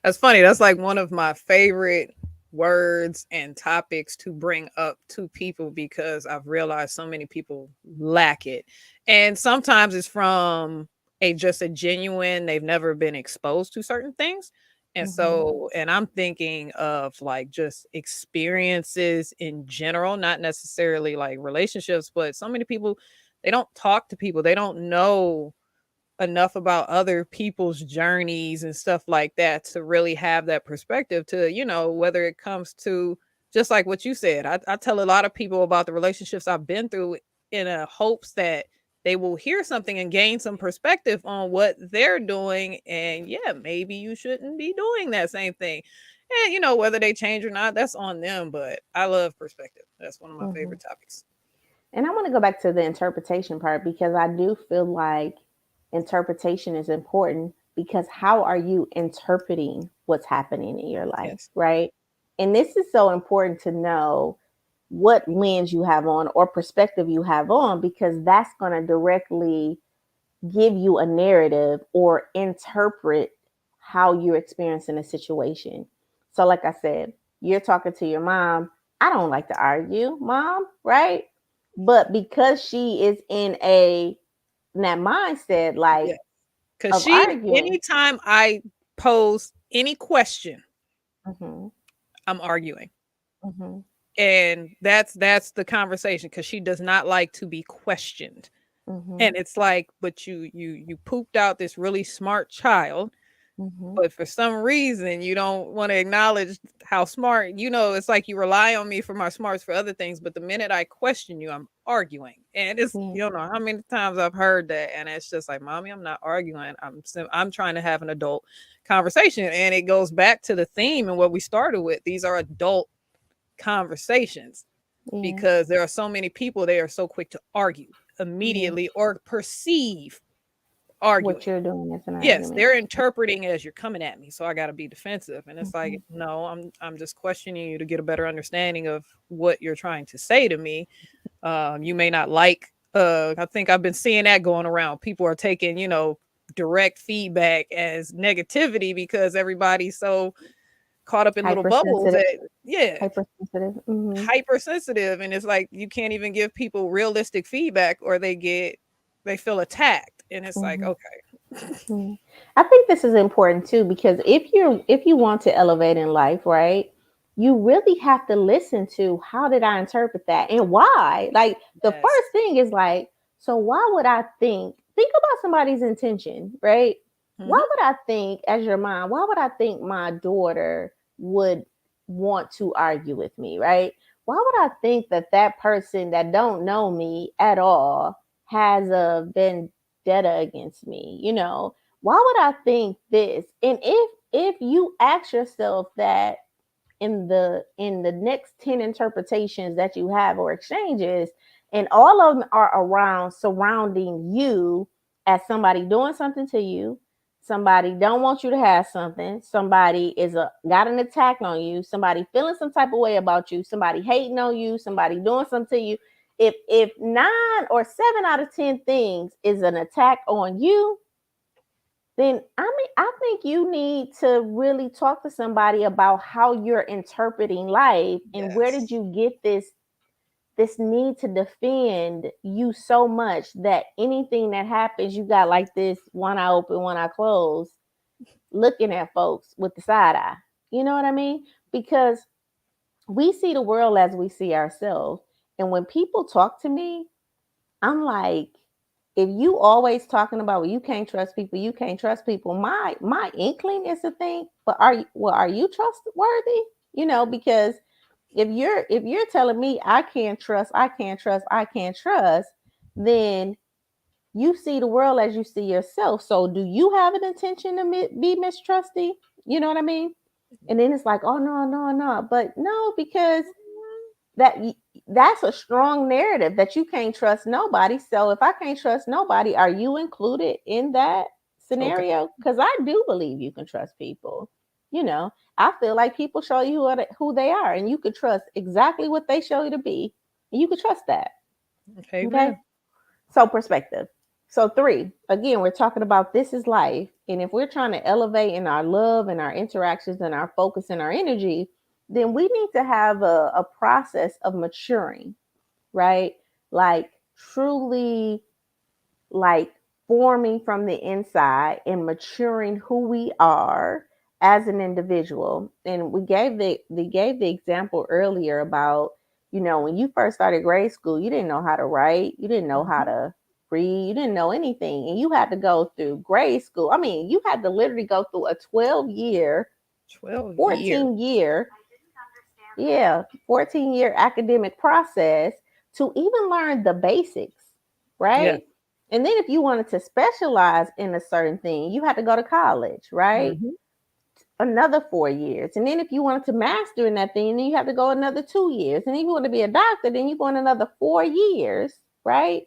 [SPEAKER 2] that's funny. That's like one of my favorite words and topics to bring up to people because I've realized so many people lack it. And sometimes it's from a just a genuine they've never been exposed to certain things. And
[SPEAKER 1] Mm-hmm.
[SPEAKER 2] so and I'm thinking of like just experiences in general, not necessarily like relationships, but so many people they don't talk to people. They don't know enough about other people's journeys and stuff like that to really have that perspective to, you know, whether it comes to just like what you said. I tell a lot of people about the relationships I've been through in a hopes that they will hear something and gain some perspective on what they're doing. And yeah, maybe you shouldn't be doing that same thing. And you know, whether they change or not, that's on them. But I love perspective. That's one of my
[SPEAKER 1] Mm-hmm.
[SPEAKER 2] favorite topics.
[SPEAKER 1] And I want to go back to the interpretation part, because I do feel like interpretation is important, because how are you interpreting what's happening in your life,
[SPEAKER 2] Yes.
[SPEAKER 1] right? And this is so important to know what lens you have on or perspective you have on, because that's going to directly give you a narrative or interpret how you're experiencing a situation. So, like I said, you're talking to your mom. I don't like to argue, mom, right? But because she is in that mindset, like,
[SPEAKER 2] Yeah. Cause
[SPEAKER 1] of
[SPEAKER 2] she
[SPEAKER 1] arguing.
[SPEAKER 2] anytime I pose any question,
[SPEAKER 1] Hmm.
[SPEAKER 2] I'm arguing.
[SPEAKER 1] Hmm.
[SPEAKER 2] And that's the conversation, because she does not like to be questioned.
[SPEAKER 1] Mm-hmm.
[SPEAKER 2] And it's like, but you pooped out this really smart child,
[SPEAKER 1] Mm-hmm.
[SPEAKER 2] but for some reason you don't want to acknowledge how smart, it's like you rely on me for my smarts for other things, but the minute I question you, I'm arguing. And it's,
[SPEAKER 1] Yeah.
[SPEAKER 2] you don't know how many times I've heard that, and it's just like, mommy, I'm not arguing, I'm trying to have an adult conversation. And it goes back to the theme and what we started with. These are adult conversations,
[SPEAKER 1] Yeah.
[SPEAKER 2] because there are so many people, they are so quick to argue immediately, or perceive arguing.
[SPEAKER 1] What you're doing is an
[SPEAKER 2] Yes,
[SPEAKER 1] argument.
[SPEAKER 2] they're interpreting as you're coming at me, so I got to be defensive. And it's like,
[SPEAKER 1] Mm-hmm.
[SPEAKER 2] no, I'm just questioning you to get a better understanding of what you're trying to say to me. You may not like. I think I've been seeing that going around. People are taking, direct feedback as negativity, because everybody's so caught up in little bubbles.
[SPEAKER 1] Hypersensitive.
[SPEAKER 2] Yeah,
[SPEAKER 1] Hypersensitive. Mm-hmm.
[SPEAKER 2] hypersensitive, and it's like you can't even give people realistic feedback, or they feel attacked. And it's like,
[SPEAKER 1] Mm-hmm.
[SPEAKER 2] okay.
[SPEAKER 1] Yeah. I think this is important too, because if you want to elevate in life, right, you really have to listen to how did I interpret that and why. Like the
[SPEAKER 2] Yes.
[SPEAKER 1] first thing is like, so why would I think about somebody's intention, right? Why
[SPEAKER 2] Mhm.
[SPEAKER 1] would I think, as your mom, why would I think my daughter would want to argue with me, right? Why would I think that that person that don't know me at all has a vendetta against me? Why would I think this? And if you ask yourself that in the next 10 interpretations that you have or exchanges, and all of them are around surrounding you as somebody doing something to you, somebody don't want you to have something, somebody got an attack on you, somebody feeling some type of way about you, somebody hating on you, somebody doing something to you. If 9 or 7 out of 10 things is an attack on you, then I think you need to really talk to somebody about how you're interpreting life, and where did
[SPEAKER 2] Yes.
[SPEAKER 1] you get this need to defend you so much that anything that happens, you got like this one eye open, one eye closed, looking at folks with the side eye. You know what I mean? Because we see the world as we see ourselves. And when people talk to me, I'm like, if you always talking about, well, you can't trust people, you can't trust people. My inkling is to think, but are you trustworthy? Because if you're telling me I can't trust, I can't trust, I can't trust, then you see the world as you see yourself. So do you have an intention to be mistrusty? You know what I mean? And then it's like, oh no, no, no, but no, because that that's a strong narrative that you can't trust nobody. So if I can't trust nobody, are you included in that
[SPEAKER 2] Okay.
[SPEAKER 1] scenario? Because I do believe you can trust people. I feel like people show you who they are, and you could trust exactly what they show you to be, and you could trust that. Okay.
[SPEAKER 2] Amen.
[SPEAKER 1] So perspective. So 3, again, we're talking about this is life. And if we're trying to elevate in our love and our interactions and our focus and our energy, then we need to have a process of maturing, right? Like truly like forming from the inside and maturing who we are as an individual. And we gave the example earlier about, when you first started grade school, you didn't know how to write, you didn't know how
[SPEAKER 2] Mhm.
[SPEAKER 1] to read, you didn't know anything, and you had to go through grade school. I mean, you had to literally go through a 12-year,
[SPEAKER 2] 12 years.
[SPEAKER 1] 14-year, yeah, 14-year academic process to even learn the basics,
[SPEAKER 2] Yeah.
[SPEAKER 1] right? And then if you wanted to specialize in a certain thing, you had to go to college, right?
[SPEAKER 2] Mhm.
[SPEAKER 1] Another 4 years. And then if you wanted to master in that thing, then you have to go another 2 years. And if you want to be a doctor, then you go in another 4 years, right?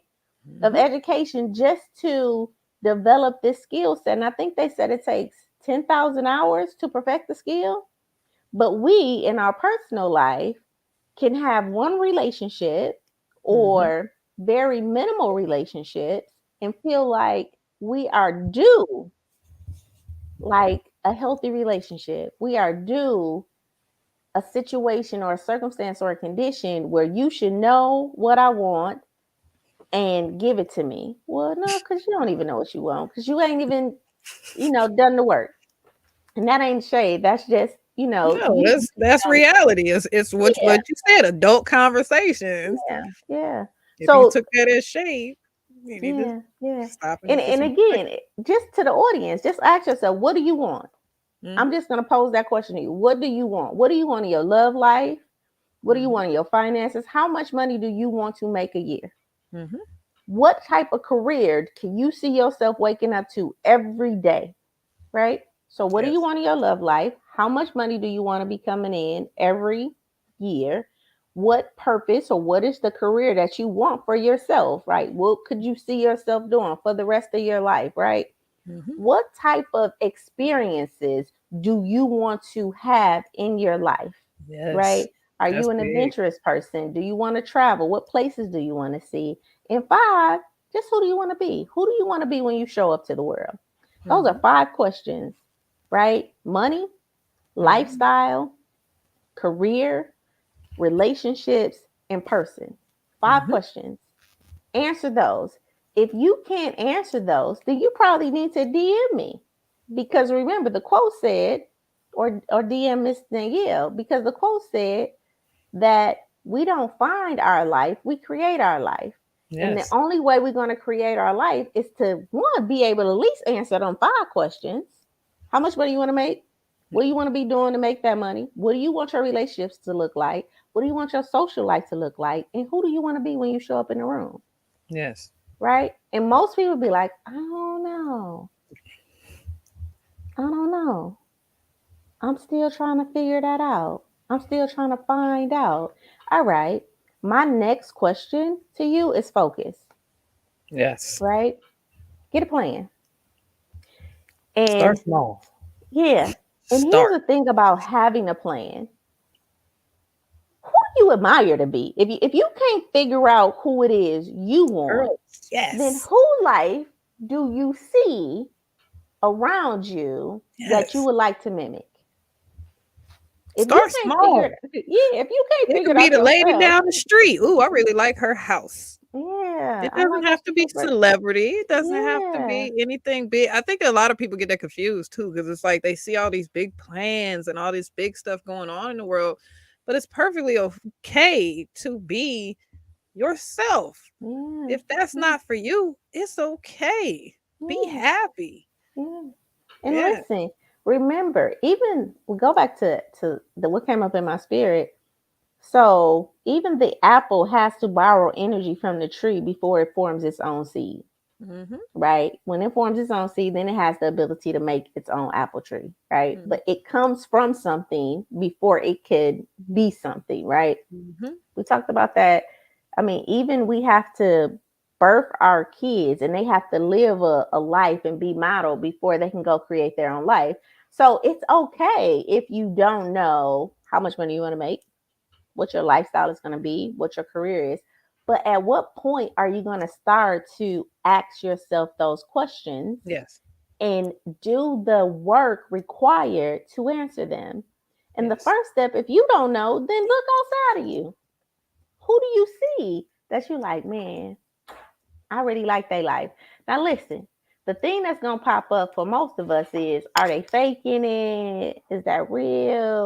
[SPEAKER 1] Of
[SPEAKER 2] Mhm.
[SPEAKER 1] education just to develop this skill set. And I think they said it takes 10,000 hours to perfect the skill. But we in our personal life can have one relationship
[SPEAKER 2] Mhm.
[SPEAKER 1] or very minimal relationships and feel like we are due like a healthy relationship. We are due a situation or a circumstance or a condition where you should know what I want and give it to me. Well, no, because you don't even know what you want because you ain't even, done the work. And that ain't shade. That's just, you know,
[SPEAKER 2] No, that's reality. It's
[SPEAKER 1] yeah,
[SPEAKER 2] what you said, adult conversations.
[SPEAKER 1] yeah, yeah.
[SPEAKER 2] If you
[SPEAKER 1] So
[SPEAKER 2] took that as shade, you need to
[SPEAKER 1] yeah.
[SPEAKER 2] stop and put
[SPEAKER 1] And
[SPEAKER 2] some
[SPEAKER 1] again,
[SPEAKER 2] perspective.
[SPEAKER 1] just to the audience, just ask yourself, what do you want? I'm
[SPEAKER 2] Mhm,
[SPEAKER 1] just gonna pose that question to you. What do you want? What do you want in your love life? What do you
[SPEAKER 2] mhm,
[SPEAKER 1] want in your finances? How much money do you want to make a year?
[SPEAKER 2] mhm.
[SPEAKER 1] What type of career can you see yourself waking up to every day? Right? So, what do you
[SPEAKER 2] Yes.
[SPEAKER 1] want in your love life? How much money do you want to be coming in every year? What purpose or what is the career that you want for yourself? Right? What could you see yourself doing for the rest of your life? Right?
[SPEAKER 2] Mhm.
[SPEAKER 1] What type of experiences do you want to have in your life?
[SPEAKER 2] Yes.
[SPEAKER 1] Right? Are
[SPEAKER 2] That's
[SPEAKER 1] you an
[SPEAKER 2] big.
[SPEAKER 1] adventurous person? Do you want to travel? What places do you want to see? And five, just who do you want to be? Who do you want to be when you show up to the world? Those are
[SPEAKER 2] Mhm,
[SPEAKER 1] five questions, right? Money,
[SPEAKER 2] mhm,
[SPEAKER 1] lifestyle, career, relationships, and person. Five
[SPEAKER 2] mhm.
[SPEAKER 1] questions. Answer those. If you can't answer those, then you probably need to DM me. Because remember, the quote said, or DM Miss Danielle, because the quote said that we don't find our life, we create our life. And the
[SPEAKER 2] Yes.
[SPEAKER 1] only way we're going to create our life is to, one, be able to at least answer them five questions. How much money you want to make? What do you want to be doing to make that money? What do you want your relationships to look like? What do you want your social life to look like? And who do you want to be when you show up in the room?
[SPEAKER 2] Yes.
[SPEAKER 1] Right? And most people be like, I don't know. I don't know. I'm still trying to figure that out. I'm still trying to find out. All right. My next question to you is focus,
[SPEAKER 2] Yes.
[SPEAKER 1] right? Get a plan.
[SPEAKER 2] Start
[SPEAKER 1] And
[SPEAKER 2] small.
[SPEAKER 1] yeah. And here's
[SPEAKER 2] Start.
[SPEAKER 1] the thing about having a plan. Who do you admire to be? If you can't figure out who it is you want,
[SPEAKER 2] Girl.
[SPEAKER 1] then
[SPEAKER 2] Yes.
[SPEAKER 1] who life do you see around you that you
[SPEAKER 2] Yes.
[SPEAKER 1] would like to mimic? If you
[SPEAKER 2] Start
[SPEAKER 1] can't figure
[SPEAKER 2] small.
[SPEAKER 1] it, yeah, if you can't
[SPEAKER 2] It
[SPEAKER 1] figure
[SPEAKER 2] could
[SPEAKER 1] it
[SPEAKER 2] be
[SPEAKER 1] out
[SPEAKER 2] the lady
[SPEAKER 1] yourself,
[SPEAKER 2] down the street. Ooh, I really like her house.
[SPEAKER 1] yeah,
[SPEAKER 2] It
[SPEAKER 1] I
[SPEAKER 2] doesn't
[SPEAKER 1] like how
[SPEAKER 2] have to
[SPEAKER 1] she
[SPEAKER 2] be
[SPEAKER 1] decorates.
[SPEAKER 2] celebrity. It doesn't have to
[SPEAKER 1] Yeah,
[SPEAKER 2] be anything big. I think a lot of people get that confused too, because it's like they see all these big plans and all this big stuff going on in the world, but it's perfectly okay to be yourself.
[SPEAKER 1] yeah,
[SPEAKER 2] If that's
[SPEAKER 1] yeah,
[SPEAKER 2] not for you, it's okay. Be
[SPEAKER 1] yeah,
[SPEAKER 2] happy.
[SPEAKER 1] yeah. And
[SPEAKER 2] Yeah.
[SPEAKER 1] listen, remember, even we go back to the what came up in my spirit. So even the apple has to borrow energy from the tree before it forms its own seed.
[SPEAKER 2] Mhm.
[SPEAKER 1] Right? When it forms its own seed, then it has the ability to make its own apple tree, right?
[SPEAKER 2] Mhm.
[SPEAKER 1] But it comes from something before it could be something, right?
[SPEAKER 2] Mhm.
[SPEAKER 1] We talked about that. I mean, even we have to birth our kids and they have to live a life and be modeled before they can go create their own life. So it's okay if you don't know how much money you want to make, what your lifestyle is going to be, what your career is. But at what point are you going to start to ask yourself those questions
[SPEAKER 2] Yes.
[SPEAKER 1] and do the work required to answer them? And the
[SPEAKER 2] Yes.
[SPEAKER 1] first step, if you don't know, then look outside of you. Who do you see that you like, man, I really like their life? Now, listen, the thing that's going to pop up for most of us is, are they faking it? Is that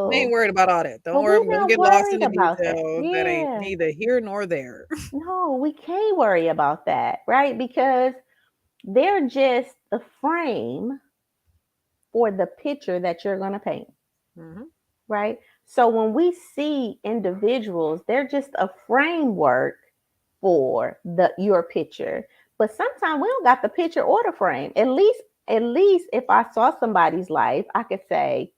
[SPEAKER 2] We ain't
[SPEAKER 1] real?
[SPEAKER 2] worried about all that. Don't
[SPEAKER 1] But
[SPEAKER 2] worry,
[SPEAKER 1] we're
[SPEAKER 2] don't
[SPEAKER 1] not
[SPEAKER 2] get lost in
[SPEAKER 1] worried
[SPEAKER 2] the
[SPEAKER 1] about that.
[SPEAKER 2] details. That ain't
[SPEAKER 1] Yeah.
[SPEAKER 2] neither here nor there.
[SPEAKER 1] No, we can't worry about that, right? Because they're just the frame for the picture that you're going to paint,
[SPEAKER 2] Mhm.
[SPEAKER 1] right? So when we see individuals, they're just a framework for the your picture. But sometimes we don't got the picture or the frame. At least if I saw somebody's life, I could say,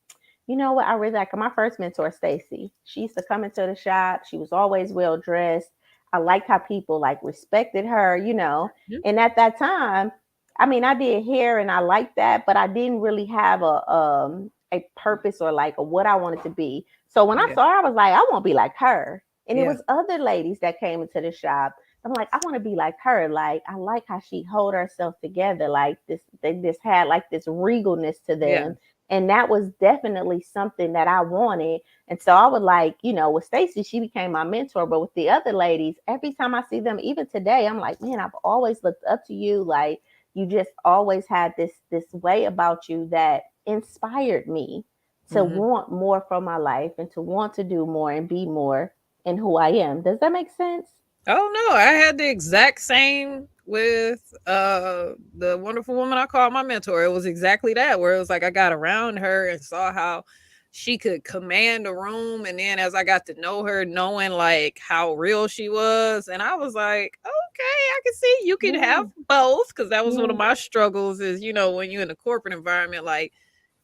[SPEAKER 1] you know what, I really like my first mentor, Stacy. She used to come into the shop. She was always well dressed. I liked how people like respected her, you know.
[SPEAKER 2] Mhm.
[SPEAKER 1] And at that time, I mean, I did hair and I liked that, but I didn't really have a purpose or like a what I wanted to be. So when I
[SPEAKER 2] Yeah.
[SPEAKER 1] saw her, I was like, I want to be like her. And it
[SPEAKER 2] Yeah.
[SPEAKER 1] was other ladies that came into the shop. I'm like, I want to be like her. Like, I like how she hold herself together. Like this, they just had like this regalness to
[SPEAKER 2] Yeah.
[SPEAKER 1] them. And that was definitely something that I wanted. And so I would like, you know, with Stacy, she became my mentor. But with the other ladies, every time I see them, even today, I'm like, man, I've always looked up to you. Like, you just always had this way about you that inspired me to want more from my life and to want to do more and be more in who I am. Does that make sense?
[SPEAKER 2] Oh no, I had the exact same with the wonderful woman I called my mentor. It was exactly that, where it was like I got around her and saw how she could command a room, and then as I got to know her, knowing like how real she was, and I was like, okay, I can see you can have both, because that was one of my struggles is, when you're in a corporate environment, like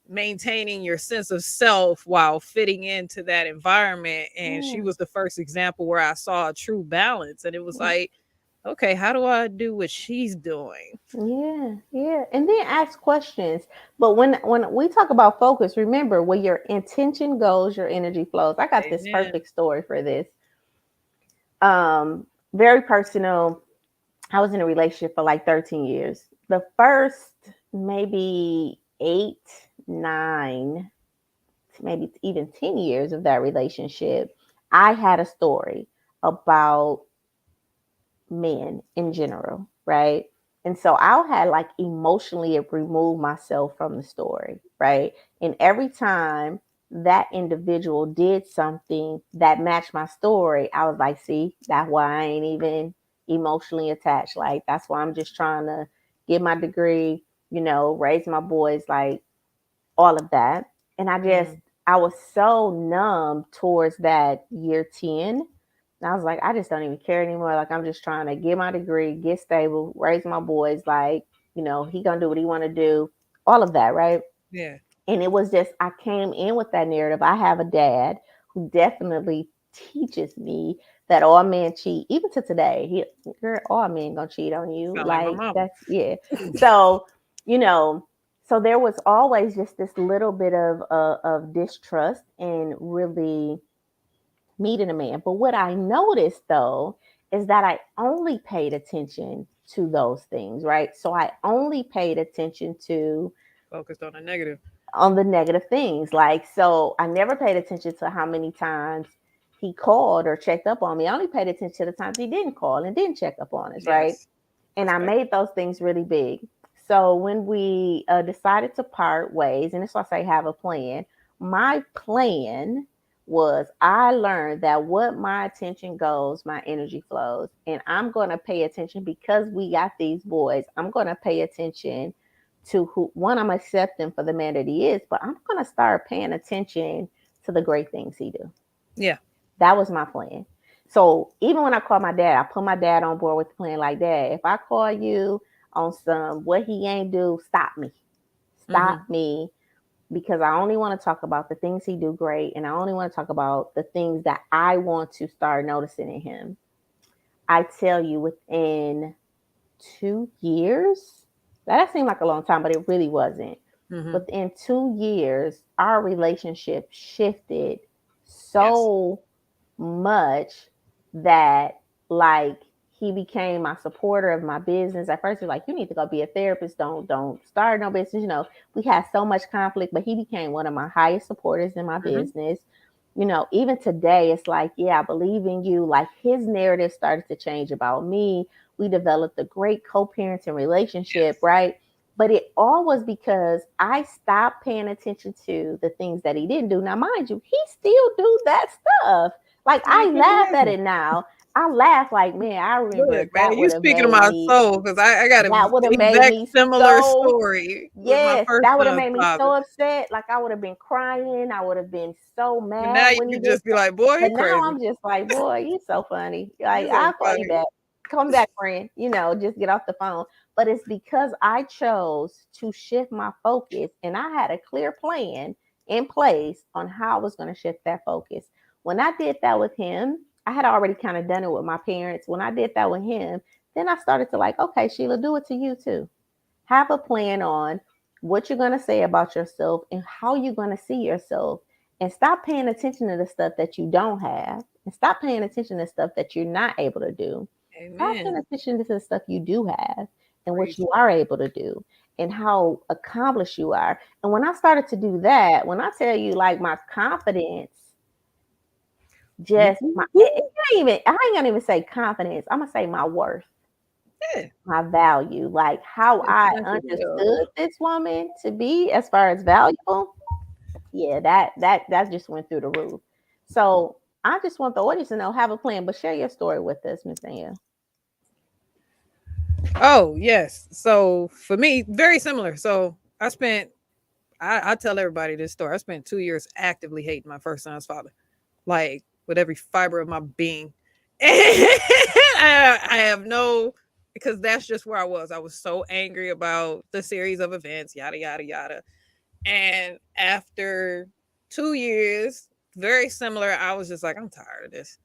[SPEAKER 2] maintaining your sense of self while fitting into that environment. And she was the first example where I saw a true balance. And it was like, okay, how do I do what she's doing?
[SPEAKER 1] Yeah. And then ask questions. But when we talk about focus, remember where your intention goes, your energy flows. I got this
[SPEAKER 2] Amen.
[SPEAKER 1] perfect story for this. Very personal. I was in a relationship for like 13 years. The first maybe 8, 9, maybe even 10 years of that relationship, I had a story about men in general, right? And so I had like emotionally remove myself from the story, right? And every time that individual did something that matched my story, I was like, see, that's why I ain't even emotionally attached. Like, that's why I'm just trying to get my degree, raise my boys, like all of that. And I was so numb towards that year 10. And I was like, I just don't even care anymore. Like, I'm just trying to get my degree, get stable, raise my boys. Like, he gonna do what he want to do, all of that, right?
[SPEAKER 2] Yeah.
[SPEAKER 1] And it was just, I came in with that narrative. I have a dad who definitely teaches me that all men cheat, even to today. All men gonna cheat on you.
[SPEAKER 2] Sound like my
[SPEAKER 1] Like,
[SPEAKER 2] mama.
[SPEAKER 1] that's, yeah. So, you know, so there was always just this little bit of distrust and really meeting a man. But what I noticed though is that I only paid attention to those things, right? So I only paid attention to
[SPEAKER 2] Focused on the negative.
[SPEAKER 1] on the negative things. Like, so I never paid attention to how many times he called or checked up on me. I only paid attention to the times he didn't call and didn't check up on us, right?
[SPEAKER 2] Yes.
[SPEAKER 1] And I made those things really big. So when we decided to part ways, and this why I say have a plan, my plan was I learned that what my attention goes, my energy flows. And I'm going to pay attention because we got these boys. I'm going to pay attention to who, one, I'm accepting for the man that he is, but I'm going to start paying attention to the great things he do.
[SPEAKER 2] Yeah.
[SPEAKER 1] That was my plan. So even when I called my dad, I put my dad on board with the plan like, Dad, if I call you on some what he ain't do, stop me. Stop me, because I only want to talk about the things he do great, and I only want to talk about the things that I want to start noticing in him. I tell you, within 2 years, that seemed like a long time, but it really wasn't. Within 2 years, our relationship shifted so much that, like, he became my supporter of my business. At first, he was like, "You need to go be a therapist. Don't start no business." We had so much conflict, but he became one of my highest supporters in my business. Even today, it's like, yeah, I believe in you. Like, his narrative started to change about me. We developed a great co-parenting relationship, right? But it all was because I stopped paying attention to the things that he didn't do. Now, mind you, he still do that stuff. Like, I laugh at it now. I laugh like, man, I remember
[SPEAKER 2] Look, man,
[SPEAKER 1] that
[SPEAKER 2] you
[SPEAKER 1] would have
[SPEAKER 2] speaking to
[SPEAKER 1] made
[SPEAKER 2] my
[SPEAKER 1] me,
[SPEAKER 2] soul, because I got
[SPEAKER 1] that
[SPEAKER 2] an
[SPEAKER 1] would have made
[SPEAKER 2] exact
[SPEAKER 1] me
[SPEAKER 2] similar
[SPEAKER 1] so,
[SPEAKER 2] story with my
[SPEAKER 1] yes,
[SPEAKER 2] first
[SPEAKER 1] that would have
[SPEAKER 2] son's
[SPEAKER 1] made me so
[SPEAKER 2] father.
[SPEAKER 1] upset. Like, I would have been crying. I would have been so
[SPEAKER 2] But now
[SPEAKER 1] mad
[SPEAKER 2] you
[SPEAKER 1] when he
[SPEAKER 2] could
[SPEAKER 1] did
[SPEAKER 2] just be
[SPEAKER 1] that.
[SPEAKER 2] like, boy,
[SPEAKER 1] But
[SPEAKER 2] you
[SPEAKER 1] now
[SPEAKER 2] crazy.
[SPEAKER 1] I'm just like, boy, you so funny. Like,
[SPEAKER 2] You so
[SPEAKER 1] I'll call you
[SPEAKER 2] funny.
[SPEAKER 1] back. Come back, friend. Just get off the phone. But it's because I chose to shift my focus, and I had a clear plan in place on how I was going to shift that focus. When I did that with him, I had already kind of done it with my parents. When I did that with him, then I started to like, okay, Sheila, do it to you too. Have a plan on what you're going to say about yourself and how you're going to see yourself, and stop paying attention to the stuff that you don't have, and stop paying attention to stuff that you're not able to do. Start paying
[SPEAKER 2] Amen.
[SPEAKER 1] attention to the stuff you do have and what
[SPEAKER 2] Preach.
[SPEAKER 1] you are able to do and how accomplished you are. And when I started to do that, when I tell you, like, my confidence, just my, I ain't gonna even say confidence. I'm gonna say my worth,
[SPEAKER 2] Yeah.
[SPEAKER 1] my value, like how
[SPEAKER 2] It's
[SPEAKER 1] I
[SPEAKER 2] sense of self.
[SPEAKER 1] understood this woman to be as far as valuable. Yeah, that just went through the roof. So I just want the audience to know, have a plan, but share your story with us, Miss Danielle.
[SPEAKER 2] Oh, yes. So for me, very similar. So I tell everybody this story. I spent 2 years actively hating my first son's father, like with every fiber of my being. And I have no, because that's just where I was. I was so angry about the series of events, yada, yada, yada. And after 2 years, very similar, I was just like, I'm tired of this.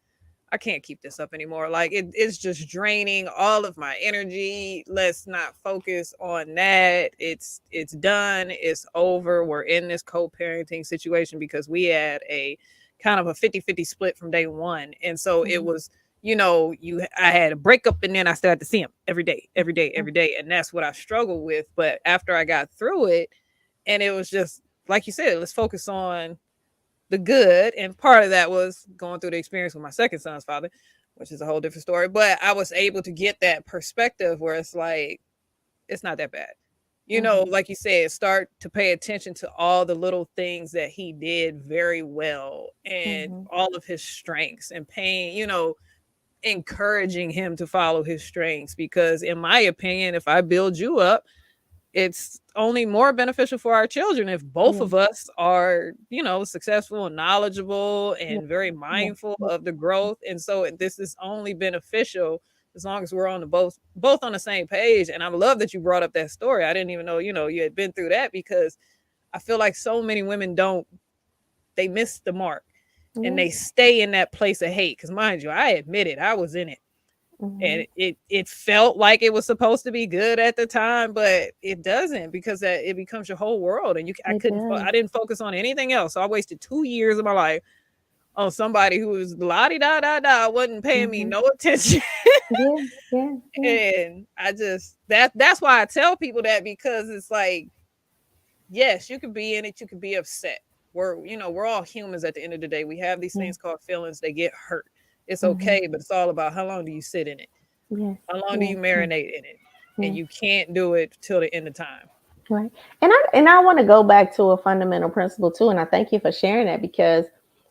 [SPEAKER 2] I can't keep this up anymore. Like it's just draining all of my energy. Let's not focus on that. It's done. It's over. We're in this co-parenting situation because we had a kind of a 50-50 split from day one. And so it
[SPEAKER 1] Mhm.
[SPEAKER 2] was, I had a breakup and then I still had to see him every day, every day, every day. And that's what I struggled with. But after I got through it, and it was just like you said, let's focus on the good. And part of that was going through the experience with my second son's father, which is a whole different story. But I was able to get that perspective where it's like, it's not that bad.
[SPEAKER 1] Mhm.
[SPEAKER 2] Like you said, start to pay attention to all the little things that he did very well and
[SPEAKER 1] Mhm.
[SPEAKER 2] all of his strengths and paying, encouraging him to follow his strengths. Because, in my opinion, if I build you up, it's only more beneficial for our children if both
[SPEAKER 1] Yeah.
[SPEAKER 2] of us are, successful and knowledgeable
[SPEAKER 1] Yeah.
[SPEAKER 2] and very
[SPEAKER 1] Yeah.
[SPEAKER 2] mindful
[SPEAKER 1] Yeah.
[SPEAKER 2] of the growth. And so this is only beneficial as long as we're on the both on the same page. And I love that you brought up that story. I didn't even know, you had been through that, because I feel like so many women don't, they miss the mark and
[SPEAKER 1] Yeah.
[SPEAKER 2] they stay in that place of hate. Because mind you, I admit it, I was in it,
[SPEAKER 1] Mhm.
[SPEAKER 2] and it felt like it was supposed to be good at the time, but it doesn't, because it becomes your whole world, and
[SPEAKER 1] It
[SPEAKER 2] I
[SPEAKER 1] does.
[SPEAKER 2] didn't focus on anything else. So I wasted 2 years of my life on somebody who was la di da da da, wasn't paying me
[SPEAKER 1] Mhm.
[SPEAKER 2] no attention.
[SPEAKER 1] Yeah. Yeah. Yeah.
[SPEAKER 2] And I just that's why I tell people that, because it's like, yes, you could be in it, you could be upset. We're all humans at the end of the day. We have these
[SPEAKER 1] Yeah.
[SPEAKER 2] things called feelings. They get hurt. It's
[SPEAKER 1] Mhm.
[SPEAKER 2] okay, but it's all about how long do you sit in it.
[SPEAKER 1] Yes.
[SPEAKER 2] How long do
[SPEAKER 1] Yes.
[SPEAKER 2] you
[SPEAKER 1] Yes.
[SPEAKER 2] marinate in it? And
[SPEAKER 1] Yes.
[SPEAKER 2] you can't do it till the end of time.
[SPEAKER 1] Right. And I want to go back to a fundamental principle too. And I thank you for sharing that, because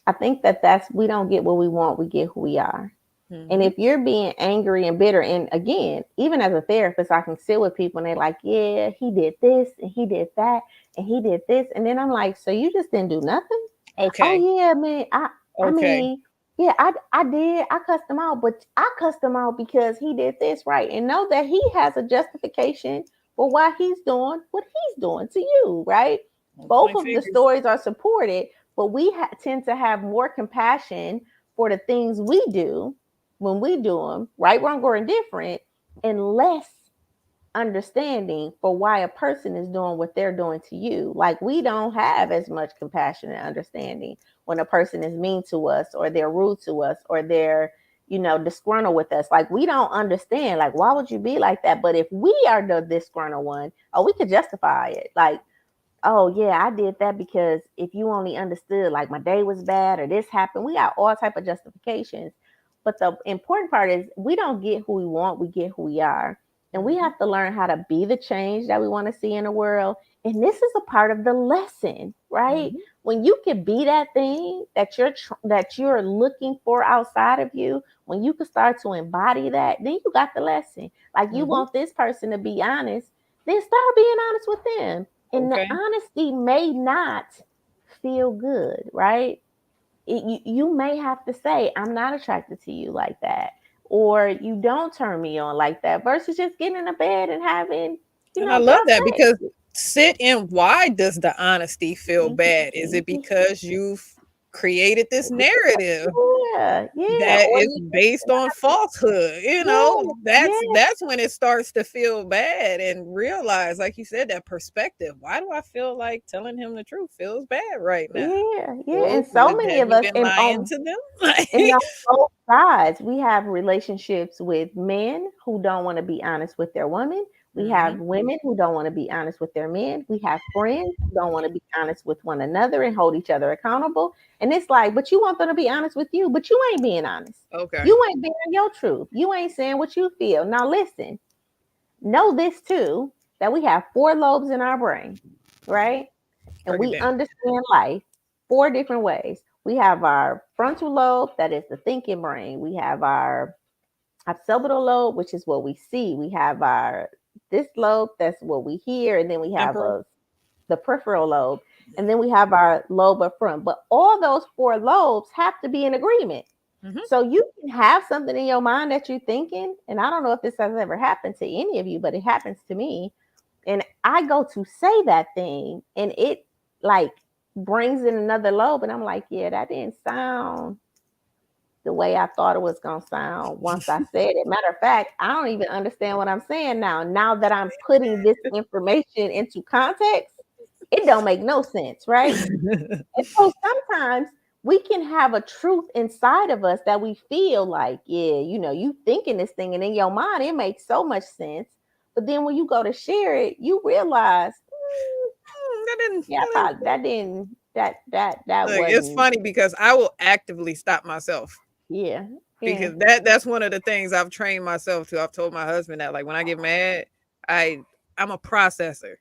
[SPEAKER 1] I think that that's, we don't get what we want, we get who we are. And
[SPEAKER 2] Mhm.
[SPEAKER 1] if you're being angry and bitter, and again, even as a therapist, I can sit with people and they're like, yeah, he did this and he did that and he did this. And then I'm like, so you just didn't do nothing? Oh
[SPEAKER 2] Okay.
[SPEAKER 1] yeah, man. I
[SPEAKER 2] Okay.
[SPEAKER 1] mean, yeah, I did. I cussed him out, but I cussed him out because he did this, right? And know that he has a justification for why he's doing what he's doing to you, right?
[SPEAKER 2] Don't
[SPEAKER 1] Both
[SPEAKER 2] point
[SPEAKER 1] of the
[SPEAKER 2] fingers.
[SPEAKER 1] stories are supported, but we tend to have more compassion for the things we do when we do them, right, wrong, or indifferent, and less understanding for why a person is doing what they're doing to you. Like, we don't have as much compassion and understanding when a person is mean to us, or they're rude to us, or they're, disgruntled with us. Like, we don't understand, like, why would you be like that? But if we are the disgruntled one, oh, we could justify it. Like, oh yeah, I did that because if you only understood, like, my day was bad or this happened. We got all type of justifications. But the important part is, we don't get who we want, we get who we are. And we
[SPEAKER 2] Mhm.
[SPEAKER 1] have to learn how to be the change that we want to see in the world. And this is a part of the lesson, right?
[SPEAKER 2] Mhm.
[SPEAKER 1] When you can be that thing that you're looking for outside of you, when you can start to embody that, then you got the lesson. Like, you
[SPEAKER 2] Mhm.
[SPEAKER 1] want this person to be honest, then start being honest with them. And the
[SPEAKER 2] Okay.
[SPEAKER 1] honesty may not feel good, right? You may have to say, I'm not attracted to you like that, or you don't turn me on like that, versus just getting in the bed and having,
[SPEAKER 2] And I love
[SPEAKER 1] girl
[SPEAKER 2] that,
[SPEAKER 1] sex.
[SPEAKER 2] because sit in, why does the honesty feel bad? Is it
[SPEAKER 1] Mhm.
[SPEAKER 2] because you've created this narrative
[SPEAKER 1] Yeah, yeah.
[SPEAKER 2] that
[SPEAKER 1] Or
[SPEAKER 2] is
[SPEAKER 1] you just,
[SPEAKER 2] based on falsehood?
[SPEAKER 1] yeah, yeah,
[SPEAKER 2] That's when it starts to feel bad, and realize, like you said, that perspective. Why do I feel like telling him the truth feels bad right now?
[SPEAKER 1] yeah, yeah.
[SPEAKER 2] Well,
[SPEAKER 1] And so many
[SPEAKER 2] have
[SPEAKER 1] of
[SPEAKER 2] you
[SPEAKER 1] us,
[SPEAKER 2] been lying to them?
[SPEAKER 1] and on both sides, we have relationships with men who don't want to be honest with their women. We have
[SPEAKER 2] Mhm.
[SPEAKER 1] women who don't want to be honest with their men. We have friends who don't want to be honest with one another and hold each other accountable. And it's like, but you want them to be honest with you, but you ain't being honest.
[SPEAKER 2] Okay.
[SPEAKER 1] You ain't being your truth. You ain't saying what you feel. Now, listen, know this too, that we have four lobes in our brain, right? And
[SPEAKER 2] Break it
[SPEAKER 1] we
[SPEAKER 2] down.
[SPEAKER 1] understand life 4 different ways. We have our frontal lobe, that is the thinking brain. We have our occipital lobe, which is what we see. We have our this lobe, that's what we hear, and then we have
[SPEAKER 2] Temporal.
[SPEAKER 1] the peripheral lobe, and then we have our lobe up front. But all those 4 lobes have to be in agreement.
[SPEAKER 2] Mhm.
[SPEAKER 1] So you can have something in your mind that you're thinking, and I don't know if this has ever happened to any of you, but it happens to me. And I go to say that thing, and it like brings in another lobe, and I'm like, yeah, that didn't sound the way I thought it was gonna sound once I said it. Matter of fact, I don't even understand what I'm saying now. Now that I'm putting this information into context, it don't make no sense, right? And so sometimes we can have a truth inside of us that we feel like, yeah, you thinking this thing, and in your mind it makes so much sense. But then when you go to share it, you realize,
[SPEAKER 2] That didn't.
[SPEAKER 1] yeah,
[SPEAKER 2] That didn't.
[SPEAKER 1] probably that didn't that
[SPEAKER 2] Look, it's
[SPEAKER 1] wasn't,
[SPEAKER 2] funny because I will actively stop myself
[SPEAKER 1] yeah, yeah.
[SPEAKER 2] because that's one of the things I've trained myself to. I've told my husband that like when I get mad, I I'm a processor.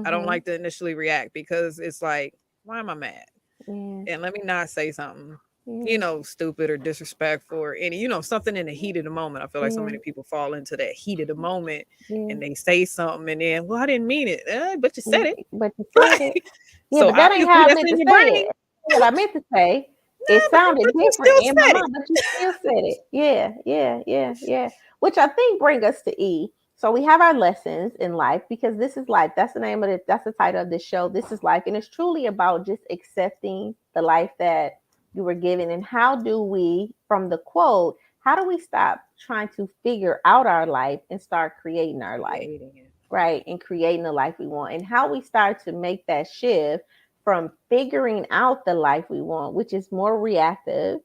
[SPEAKER 2] I don't
[SPEAKER 1] Mm-hmm.
[SPEAKER 2] like to initially react because it's like, why am I mad?
[SPEAKER 1] Yeah,
[SPEAKER 2] And let me not say something,
[SPEAKER 1] yeah,
[SPEAKER 2] stupid or disrespectful or any, something in the heat of the moment. I feel like so
[SPEAKER 1] yeah,
[SPEAKER 2] many people fall into that heat of the moment
[SPEAKER 1] yeah.
[SPEAKER 2] and they say something and then, well, I didn't mean it, but you said it.
[SPEAKER 1] But you said it.
[SPEAKER 2] Right.
[SPEAKER 1] Yeah,
[SPEAKER 2] So
[SPEAKER 1] but that ain't
[SPEAKER 2] obviously
[SPEAKER 1] how I
[SPEAKER 2] that's
[SPEAKER 1] meant
[SPEAKER 2] in
[SPEAKER 1] to
[SPEAKER 2] your
[SPEAKER 1] say
[SPEAKER 2] brain.
[SPEAKER 1] it. What I meant to say, it
[SPEAKER 2] But
[SPEAKER 1] sounded
[SPEAKER 2] you
[SPEAKER 1] different
[SPEAKER 2] still
[SPEAKER 1] in my
[SPEAKER 2] said it.
[SPEAKER 1] mind, but you still said it. Yeah, yeah, yeah, yeah. Which I think bring us to E. So we have our lessons in life, because this is life. That's the name of it. That's the title of this show. This is life. And it's truly about just accepting the life that you were given. And how do we, from the quote, how do we stop trying to figure out our life and start creating our life?
[SPEAKER 2] Creating it.
[SPEAKER 1] Right, and creating the life we want, and how we start to make that shift from figuring out the life we want, which is more reactive,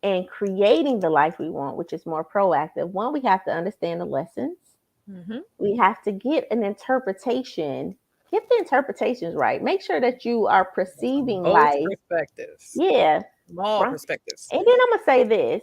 [SPEAKER 1] and creating the life we want, which is more proactive. One, we have to understand the lessons.
[SPEAKER 2] Mm-hmm.
[SPEAKER 1] We have to get an interpretation. Get the interpretations right. Make sure that you are
[SPEAKER 2] From
[SPEAKER 1] perceiving
[SPEAKER 2] both
[SPEAKER 1] life,
[SPEAKER 2] perspectives,
[SPEAKER 1] yeah,
[SPEAKER 2] from all
[SPEAKER 1] from,
[SPEAKER 2] perspectives.
[SPEAKER 1] and then I'm gonna say this.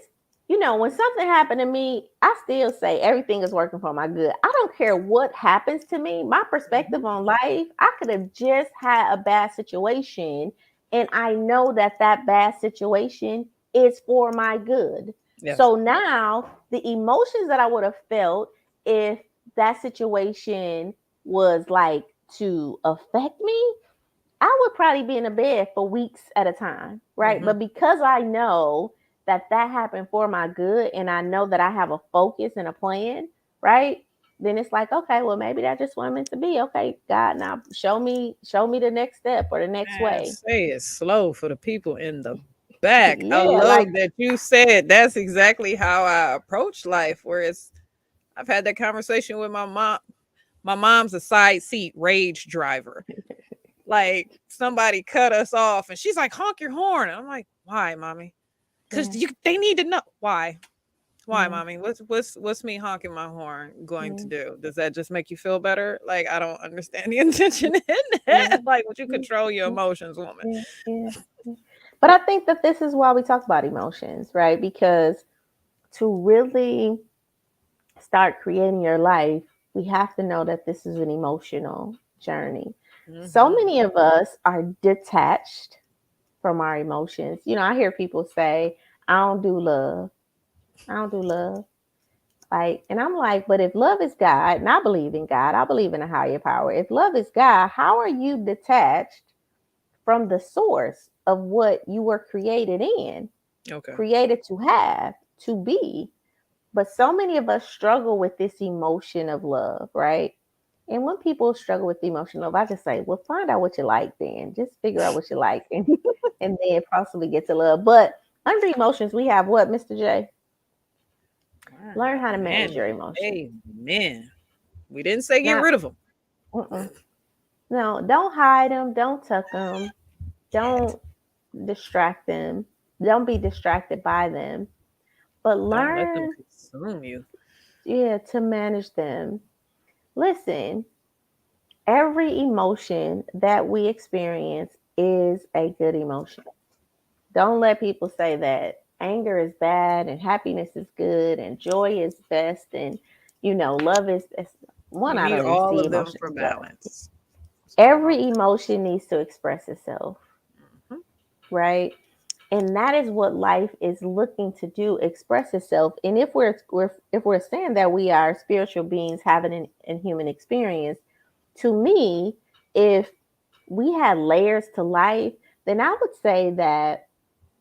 [SPEAKER 1] When something happened to me, I still say everything is working for my good. I don't care what happens to me. My
[SPEAKER 2] Mm-hmm.
[SPEAKER 1] perspective on life, I could have just had a bad situation, and I know that that bad situation is for my good.
[SPEAKER 2] Yes.
[SPEAKER 1] So now the emotions that I would have felt if that situation was like to affect me, I would probably be in a bed for weeks at a time, right?
[SPEAKER 2] Mm-hmm.
[SPEAKER 1] But because I know that that happened for my good, and I know that I have a focus and a plan, right? Then it's like, okay, well, maybe that's just what I'm meant to be. Okay, God, now show me the next step or the next
[SPEAKER 2] Man,
[SPEAKER 1] way.
[SPEAKER 2] say it slow for the people in the back. I
[SPEAKER 1] Yeah, like,
[SPEAKER 2] love that you said that's exactly how I approach life. Whereas I've had that conversation with my mom. My mom's a side seat rage driver. Like somebody cut us off and she's like, honk your horn. And I'm like, why, mommy? Because
[SPEAKER 1] yeah,
[SPEAKER 2] they need to know why. Why,
[SPEAKER 1] yeah,
[SPEAKER 2] mommy? What's me honking my horn going to
[SPEAKER 1] yeah,
[SPEAKER 2] do? Does that just make you feel better? Like I don't understand the intention in
[SPEAKER 1] yeah,
[SPEAKER 2] that. Like, would you
[SPEAKER 1] yeah,
[SPEAKER 2] control your emotions, woman?
[SPEAKER 1] yeah, yeah, yeah. But I think that this is why we talk about emotions, right? Because to really start creating your life, we have to know that this is an emotional journey. So
[SPEAKER 2] Mm-hmm.
[SPEAKER 1] many of us are detached from our emotions. I hear people say, I don't do love. I don't do love. Like, and I'm like, but if love is God, and I believe in God, I believe in a higher power. If love is God, how are you detached from the source of what you were created in,
[SPEAKER 2] Okay.
[SPEAKER 1] created to have, to be? But so many of us struggle with this emotion of love, right? And when people struggle with the emotion of, I just say, well, find out what you like then. Just figure out what you like, and then possibly get to love. But under emotions, we have what, Mr. J?
[SPEAKER 2] Learn
[SPEAKER 1] Learn
[SPEAKER 2] how
[SPEAKER 1] how to
[SPEAKER 2] to
[SPEAKER 1] manage
[SPEAKER 2] manage
[SPEAKER 1] your
[SPEAKER 2] them.
[SPEAKER 1] emotions.
[SPEAKER 2] Amen. We didn't say get
[SPEAKER 1] Not,
[SPEAKER 2] rid of them.
[SPEAKER 1] uh-uh. No, don't hide them. Don't tuck them. Don't distract them. Don't be distracted by them. But
[SPEAKER 2] Don't let them
[SPEAKER 1] learn,
[SPEAKER 2] consume you.
[SPEAKER 1] yeah, to manage them. Listen, every emotion that we experience is a good emotion. Don't let people say that anger is bad and happiness is good and joy is best, and love is one.
[SPEAKER 2] You
[SPEAKER 1] I
[SPEAKER 2] need
[SPEAKER 1] don't even
[SPEAKER 2] all
[SPEAKER 1] see
[SPEAKER 2] of them
[SPEAKER 1] emotions
[SPEAKER 2] for
[SPEAKER 1] together.
[SPEAKER 2] balance.
[SPEAKER 1] Every emotion needs to express itself,
[SPEAKER 2] Mhm.
[SPEAKER 1] right? And that is what life is looking to do, express itself. And if we're saying that we are spiritual beings having an human experience, to me, if we had layers to life, then I would say that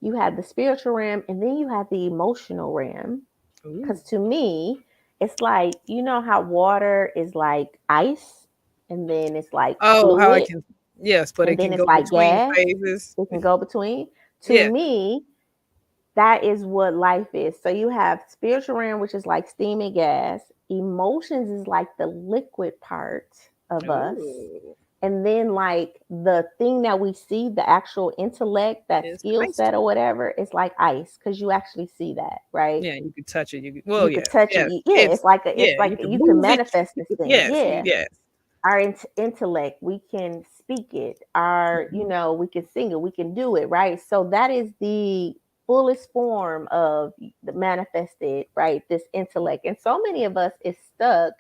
[SPEAKER 1] you have the spiritual realm and then you have the emotional realm.
[SPEAKER 2] Ooh.
[SPEAKER 1] Because to me, it's like, you know how water is like ice and then it's like
[SPEAKER 2] Oh, how I
[SPEAKER 1] fluid
[SPEAKER 2] can, yes, but
[SPEAKER 1] and
[SPEAKER 2] it
[SPEAKER 1] then
[SPEAKER 2] can
[SPEAKER 1] it's
[SPEAKER 2] go
[SPEAKER 1] like
[SPEAKER 2] between
[SPEAKER 1] gas.
[SPEAKER 2] phases.
[SPEAKER 1] It can go between. To
[SPEAKER 2] Yeah.
[SPEAKER 1] me, that is what life is. So you have spiritual realm, which is like steam and gas. Emotions is like the liquid part of us.
[SPEAKER 2] Ooh.
[SPEAKER 1] And then like the thing that we see, the actual intellect, that
[SPEAKER 2] It's
[SPEAKER 1] skill
[SPEAKER 2] ice.
[SPEAKER 1] set or whatever, is like ice because you actually see that, right?
[SPEAKER 2] Yeah, you could touch it. You could, well,
[SPEAKER 1] You could
[SPEAKER 2] yes,
[SPEAKER 1] touch it.
[SPEAKER 2] yes.
[SPEAKER 1] Yeah,
[SPEAKER 2] It's,
[SPEAKER 1] it's
[SPEAKER 2] yeah,
[SPEAKER 1] like
[SPEAKER 2] you can
[SPEAKER 1] you can
[SPEAKER 2] move it.
[SPEAKER 1] manifest
[SPEAKER 2] You
[SPEAKER 1] this
[SPEAKER 2] could,
[SPEAKER 1] thing.
[SPEAKER 2] yes,
[SPEAKER 1] Yeah,
[SPEAKER 2] yes.
[SPEAKER 1] our intellect, we can speak it. Our,
[SPEAKER 2] Mhm.
[SPEAKER 1] we can sing it. We can do it, right? So that is the fullest form of the manifested, right? This intellect, and so many of us is stuck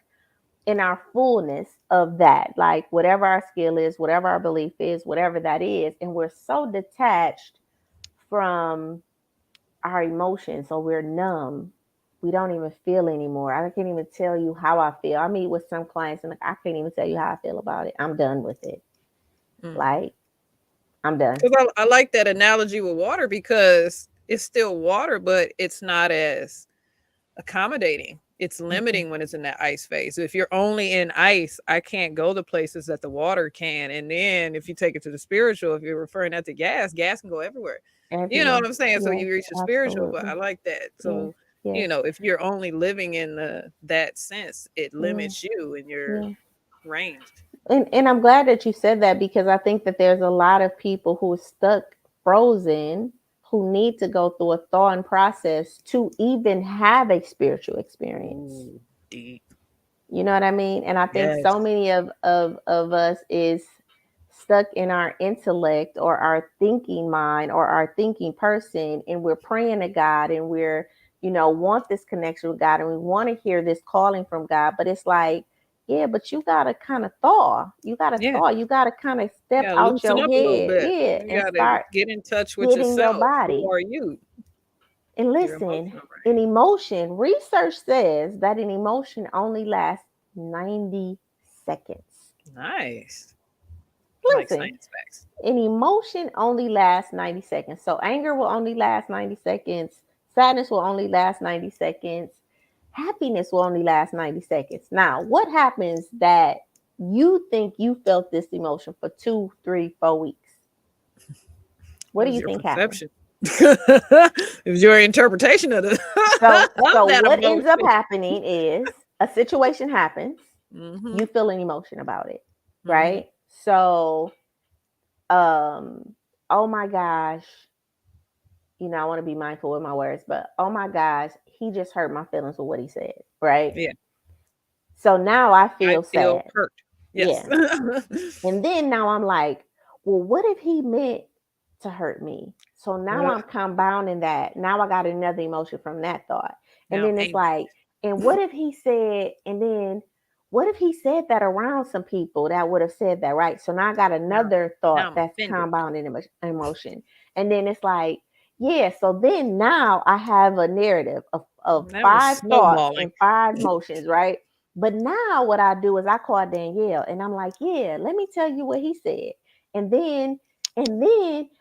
[SPEAKER 1] in our fullness of that, like whatever our skill is, whatever our belief is, whatever that is, and we're so detached from our emotions, so we're numb. We don't even feel anymore. I can't even tell you how I feel. I meet with some clients and I can't even tell you how I feel about it. I'm done with it.
[SPEAKER 2] Mm.
[SPEAKER 1] Like, I'm done.
[SPEAKER 2] Because I like that analogy with water because it's still water, but it's not as accommodating. It's
[SPEAKER 1] Mhm.
[SPEAKER 2] limiting when it's in that ice phase. If you're only in ice, I can't go the places that the water can. And then if you take it to the spiritual, if you're referring that to gas, gas can go everywhere. You know what
[SPEAKER 1] Everywhere.
[SPEAKER 2] I'm saying? So
[SPEAKER 1] Yes,
[SPEAKER 2] you reach the spiritual, but I
[SPEAKER 1] absolutely.
[SPEAKER 2] like that.
[SPEAKER 1] Yes,
[SPEAKER 2] So,
[SPEAKER 1] yes,
[SPEAKER 2] if you're only living in that sense, it
[SPEAKER 1] yeah,
[SPEAKER 2] limits you in your
[SPEAKER 1] yeah.
[SPEAKER 2] range.
[SPEAKER 1] And I'm glad that you said that because I think that there's a lot of people who are stuck, frozen, who need to go through a thawing process to even have a spiritual experience.
[SPEAKER 2] Ooh, deep.
[SPEAKER 1] You know what I mean? And I think
[SPEAKER 2] Yes.
[SPEAKER 1] so many of us is stuck in our intellect or our thinking mind or our thinking person, and we're praying to God and we're, want this connection with God and we want to hear this calling from God. But it's like, yeah, but you gotta kind of thaw. You gotta
[SPEAKER 2] Yeah.
[SPEAKER 1] thaw. You gotta kind of
[SPEAKER 2] You
[SPEAKER 1] step
[SPEAKER 2] gotta
[SPEAKER 1] out
[SPEAKER 2] loosen
[SPEAKER 1] your
[SPEAKER 2] up a little
[SPEAKER 1] head.
[SPEAKER 2] bit.
[SPEAKER 1] Yeah.
[SPEAKER 2] You
[SPEAKER 1] And
[SPEAKER 2] gotta
[SPEAKER 1] start
[SPEAKER 2] get in touch with
[SPEAKER 1] getting your
[SPEAKER 2] yourself. Who
[SPEAKER 1] body.
[SPEAKER 2] are you?
[SPEAKER 1] And
[SPEAKER 2] Your
[SPEAKER 1] listen,
[SPEAKER 2] emotional brain.
[SPEAKER 1] an emotion, research says that an emotion only lasts 90 seconds.
[SPEAKER 2] Nice. I like
[SPEAKER 1] Listen,
[SPEAKER 2] science facts.
[SPEAKER 1] an emotion only lasts 90 seconds. So anger will only last 90 seconds. Sadness will only last 90 seconds. Happiness will only last 90 seconds. Now, what happens that you think you felt this emotion for 2, 3, 4 weeks?
[SPEAKER 2] It
[SPEAKER 1] What do
[SPEAKER 2] was
[SPEAKER 1] you
[SPEAKER 2] your
[SPEAKER 1] think happened?
[SPEAKER 2] perception. It was your interpretation of the
[SPEAKER 1] So
[SPEAKER 2] of that
[SPEAKER 1] what ends up
[SPEAKER 2] emotion.
[SPEAKER 1] happening is a situation happens,
[SPEAKER 2] Mhm.
[SPEAKER 1] you feel an emotion about it,
[SPEAKER 2] Mhm.
[SPEAKER 1] right? So, oh my gosh, I want to be mindful with my words, but oh my gosh, he just hurt my feelings with what he said, right?
[SPEAKER 2] Yeah.
[SPEAKER 1] So now I
[SPEAKER 2] I
[SPEAKER 1] feel
[SPEAKER 2] feel
[SPEAKER 1] sad.
[SPEAKER 2] hurt. Yes.
[SPEAKER 1] Yeah. And then now I'm like, well, what if he meant to hurt me? So now I'm compounding that. Now I got another emotion from that thought. And
[SPEAKER 2] Now I'm
[SPEAKER 1] then it's
[SPEAKER 2] angry.
[SPEAKER 1] like, and what if he said, and then what if he said that around some people that would have said that, right? So now I got
[SPEAKER 2] Now
[SPEAKER 1] another
[SPEAKER 2] now
[SPEAKER 1] thought
[SPEAKER 2] I'm
[SPEAKER 1] that's
[SPEAKER 2] offended.
[SPEAKER 1] compounding emotion. And then it's like, yeah, so then now I have a narrative of
[SPEAKER 2] Now it's
[SPEAKER 1] five thoughts
[SPEAKER 2] snowballing.
[SPEAKER 1] and five emotions, right? But now what I do is I call Danielle and I'm like, yeah, let me tell you what he said. And then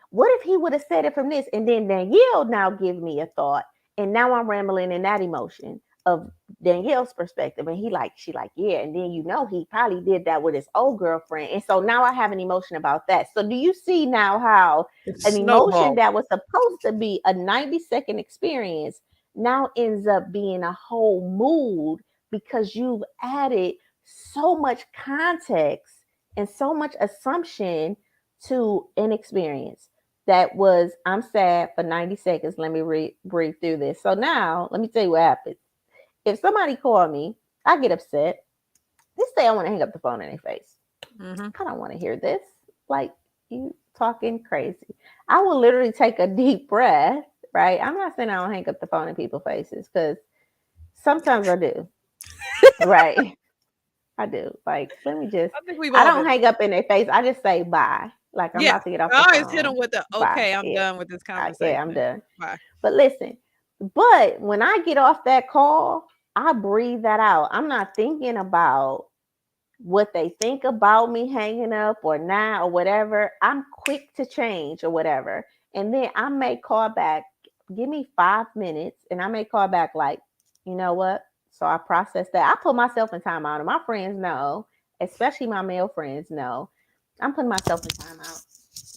[SPEAKER 1] what if he would have said it from this? And then Danielle now give me a thought. And now I'm rambling in that emotion of Danielle's perspective. And she like, yeah. And then he probably did that with his old girlfriend. And so now I have an emotion about that. So do you see now how
[SPEAKER 2] It's
[SPEAKER 1] an emotion
[SPEAKER 2] snowballing.
[SPEAKER 1] that was supposed to be a 90-second experience now ends up being a whole mood because you've added so much context and so much assumption to an experience that was, I'm sad for 90 seconds. Let me breathe through this. So now, let me tell you what happens. If somebody call me, I get upset. They say I want to hang up the phone in their face.
[SPEAKER 2] Mhm.
[SPEAKER 1] I don't want to hear this. Like, you talking crazy. I will literally take a deep breath, right? I'm not saying I don't hang up the phone in people's faces because sometimes I do, right? I do. Like, let me just,
[SPEAKER 2] I think we've
[SPEAKER 1] I
[SPEAKER 2] all
[SPEAKER 1] don't
[SPEAKER 2] been.
[SPEAKER 1] hang up in their face. I just say bye. Like, I'm
[SPEAKER 2] Yeah,
[SPEAKER 1] about to get off
[SPEAKER 2] I
[SPEAKER 1] the
[SPEAKER 2] always hit them
[SPEAKER 1] phone.
[SPEAKER 2] with the
[SPEAKER 1] Bye.
[SPEAKER 2] okay. I'm
[SPEAKER 1] Yeah.
[SPEAKER 2] done with this
[SPEAKER 1] Yeah, I'm
[SPEAKER 2] conversation.
[SPEAKER 1] done.
[SPEAKER 2] Bye.
[SPEAKER 1] But listen, but when I get off that call, I breathe that out. I'm not thinking about what they think about me hanging up or not or whatever. I'm quick to change or whatever. And then I may call back, give me 5 minutes, and I may call back like, you know what? So I process that. I put myself in timeout, and my friends know, especially my male friends know, I'm putting myself in timeout.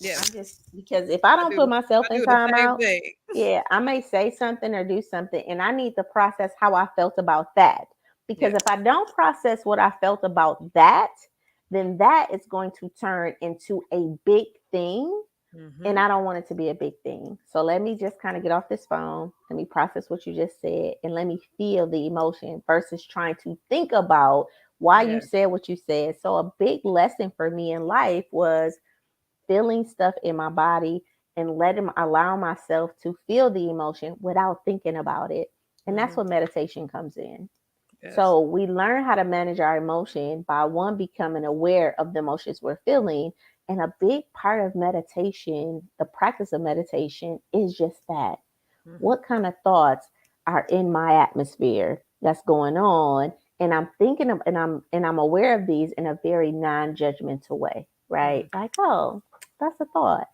[SPEAKER 2] Yeah,
[SPEAKER 1] I just because if I
[SPEAKER 2] I
[SPEAKER 1] don't
[SPEAKER 2] do.
[SPEAKER 1] put myself
[SPEAKER 2] I
[SPEAKER 1] in
[SPEAKER 2] do the same
[SPEAKER 1] timeout,
[SPEAKER 2] thing.
[SPEAKER 1] yeah, I may say something or do something, and I need to process how I felt about that. Because
[SPEAKER 2] Yeah.
[SPEAKER 1] if I don't process what I felt about that, then that is going to turn into a big thing. And
[SPEAKER 2] Mm-hmm.
[SPEAKER 1] I don't want it to be a big thing. So let me just kind of get off this phone. Let me process what you just said and let me feel the emotion versus trying to think about why you
[SPEAKER 2] Yeah.
[SPEAKER 1] said what you said. So a big lesson for me in life was feeling stuff in my body and allow myself to feel the emotion without thinking about it. And that's
[SPEAKER 2] Mm-hmm.
[SPEAKER 1] what meditation comes in.
[SPEAKER 2] Yes.
[SPEAKER 1] So we learn how to manage our emotion by one becoming aware of the emotions we're feeling. And a big part of meditation, the practice of meditation, is just that.
[SPEAKER 2] Mm-hmm.
[SPEAKER 1] What kind of thoughts are in my atmosphere that's going on? And I'm thinking of and I'm aware of these in a very non-judgmental way, right?
[SPEAKER 2] Mm-hmm.
[SPEAKER 1] Like, oh, that's a thought.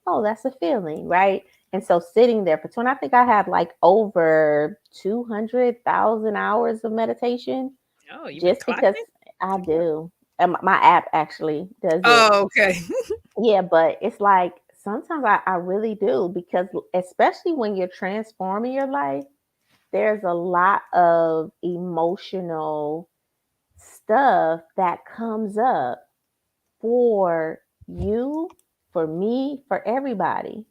[SPEAKER 1] Oh, that's a feeling, right? And so sitting there for 20, I think I have like over 200,000 hours of meditation
[SPEAKER 2] Oh, you've been
[SPEAKER 1] just because
[SPEAKER 2] clocking?
[SPEAKER 1] I do. And my app actually does it.
[SPEAKER 2] Oh, okay.
[SPEAKER 1] Yeah, but it's like sometimes I really do because especially when you're transforming your life, there's a lot of emotional stuff that comes up for you, for me, for everybody.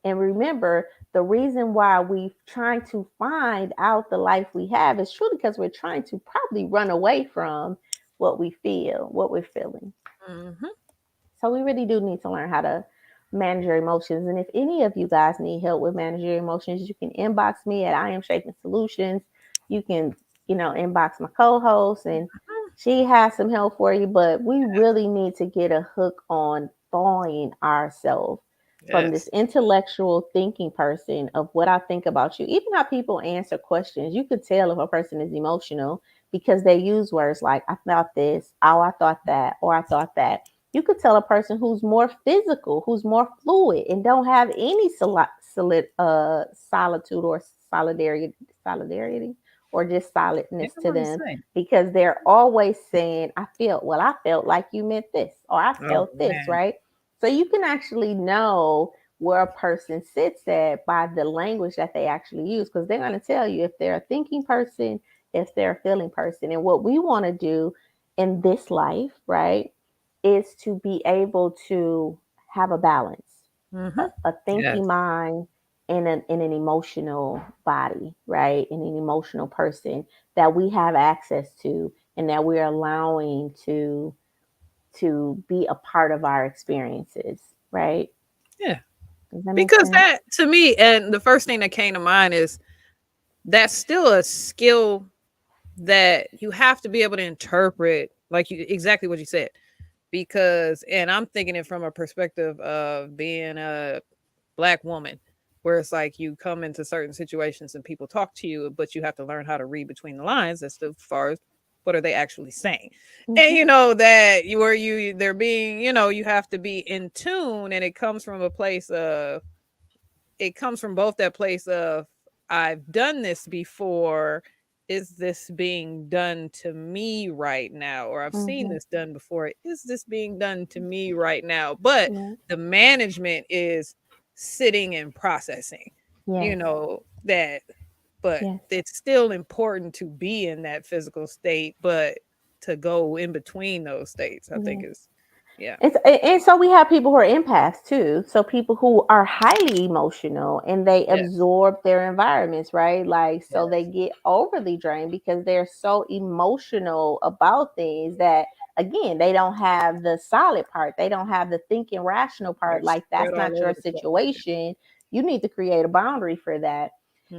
[SPEAKER 1] And remember, the reason why we're trying to find out the life we have is truly because we're trying to probably run away from what we feel, what we're feeling.
[SPEAKER 2] Mm-hmm.
[SPEAKER 1] So we really do need to learn how to manage your emotions. And if any of you guys need help with managing your emotions, you can inbox me at I Am Shaping Solutions. You can, inbox my co-host and she has some help for you. But we really need to get a hook on thawing ourselves from this
[SPEAKER 2] Yes.
[SPEAKER 1] intellectual thinking person of what I think about you. Even how people answer questions, you could tell if a person is emotional because they use words like I thought this, oh, I thought that, or I thought that. You could tell a person who's more physical, who's more fluid, and don't have any solitude or solidarity, or just
[SPEAKER 2] Yeah,
[SPEAKER 1] solidness to
[SPEAKER 2] what do you
[SPEAKER 1] them
[SPEAKER 2] say?
[SPEAKER 1] because they're always saying, I felt like you meant this, or I
[SPEAKER 2] Oh
[SPEAKER 1] felt this,
[SPEAKER 2] man.
[SPEAKER 1] right? So you can actually know where a person sits at by the language that they actually use because they're going to tell you if they're a thinking person, if they're a feeling person. And what we want to do in this life, right, is to be able to have a balance, a,
[SPEAKER 2] Mm-hmm.
[SPEAKER 1] a
[SPEAKER 2] Yes.
[SPEAKER 1] thinking mind in an emotional body, right? In an emotional person that we have access to and that we're allowing to be a part of our experiences, right?
[SPEAKER 2] Yeah.
[SPEAKER 1] Does that make
[SPEAKER 2] Because
[SPEAKER 1] sense?
[SPEAKER 2] that to me, and the first thing that came to mind is that's still a skill that you have to be able to interpret, like you exactly what you said. Because, and I'm thinking it from a perspective of being a black woman, where it's like you come into certain situations and people talk to you, but you have to learn how to read between the lines as to far as what are they actually saying. And
[SPEAKER 1] Mm-hmm.
[SPEAKER 2] you know that you are you they're being, you have to be in tune, and it comes from a place of it comes from both that place of I've done this before. Is this being done to me right now? Or I've seen
[SPEAKER 1] Mm-hmm.
[SPEAKER 2] this done before. Is this being done to me right now? But
[SPEAKER 1] Yeah.
[SPEAKER 2] the management is sitting and processing,
[SPEAKER 1] Yes.
[SPEAKER 2] that, but
[SPEAKER 1] Yes.
[SPEAKER 2] it's still important to be in that physical state, but to go in between those states, I think
[SPEAKER 1] Yes.
[SPEAKER 2] is, yeah.
[SPEAKER 1] And so we have people who are empaths too. So people who are highly emotional and they
[SPEAKER 2] Yes.
[SPEAKER 1] absorb their environments, right? Like, so they
[SPEAKER 2] Yes.
[SPEAKER 1] get overly drained because they're so emotional about things that, again, they don't have the solid part. They don't have the thinking rational
[SPEAKER 2] They're
[SPEAKER 1] part. Like,
[SPEAKER 2] spread
[SPEAKER 1] that's
[SPEAKER 2] all
[SPEAKER 1] not
[SPEAKER 2] over
[SPEAKER 1] your
[SPEAKER 2] the place.
[SPEAKER 1] situation. You need to create a boundary for that.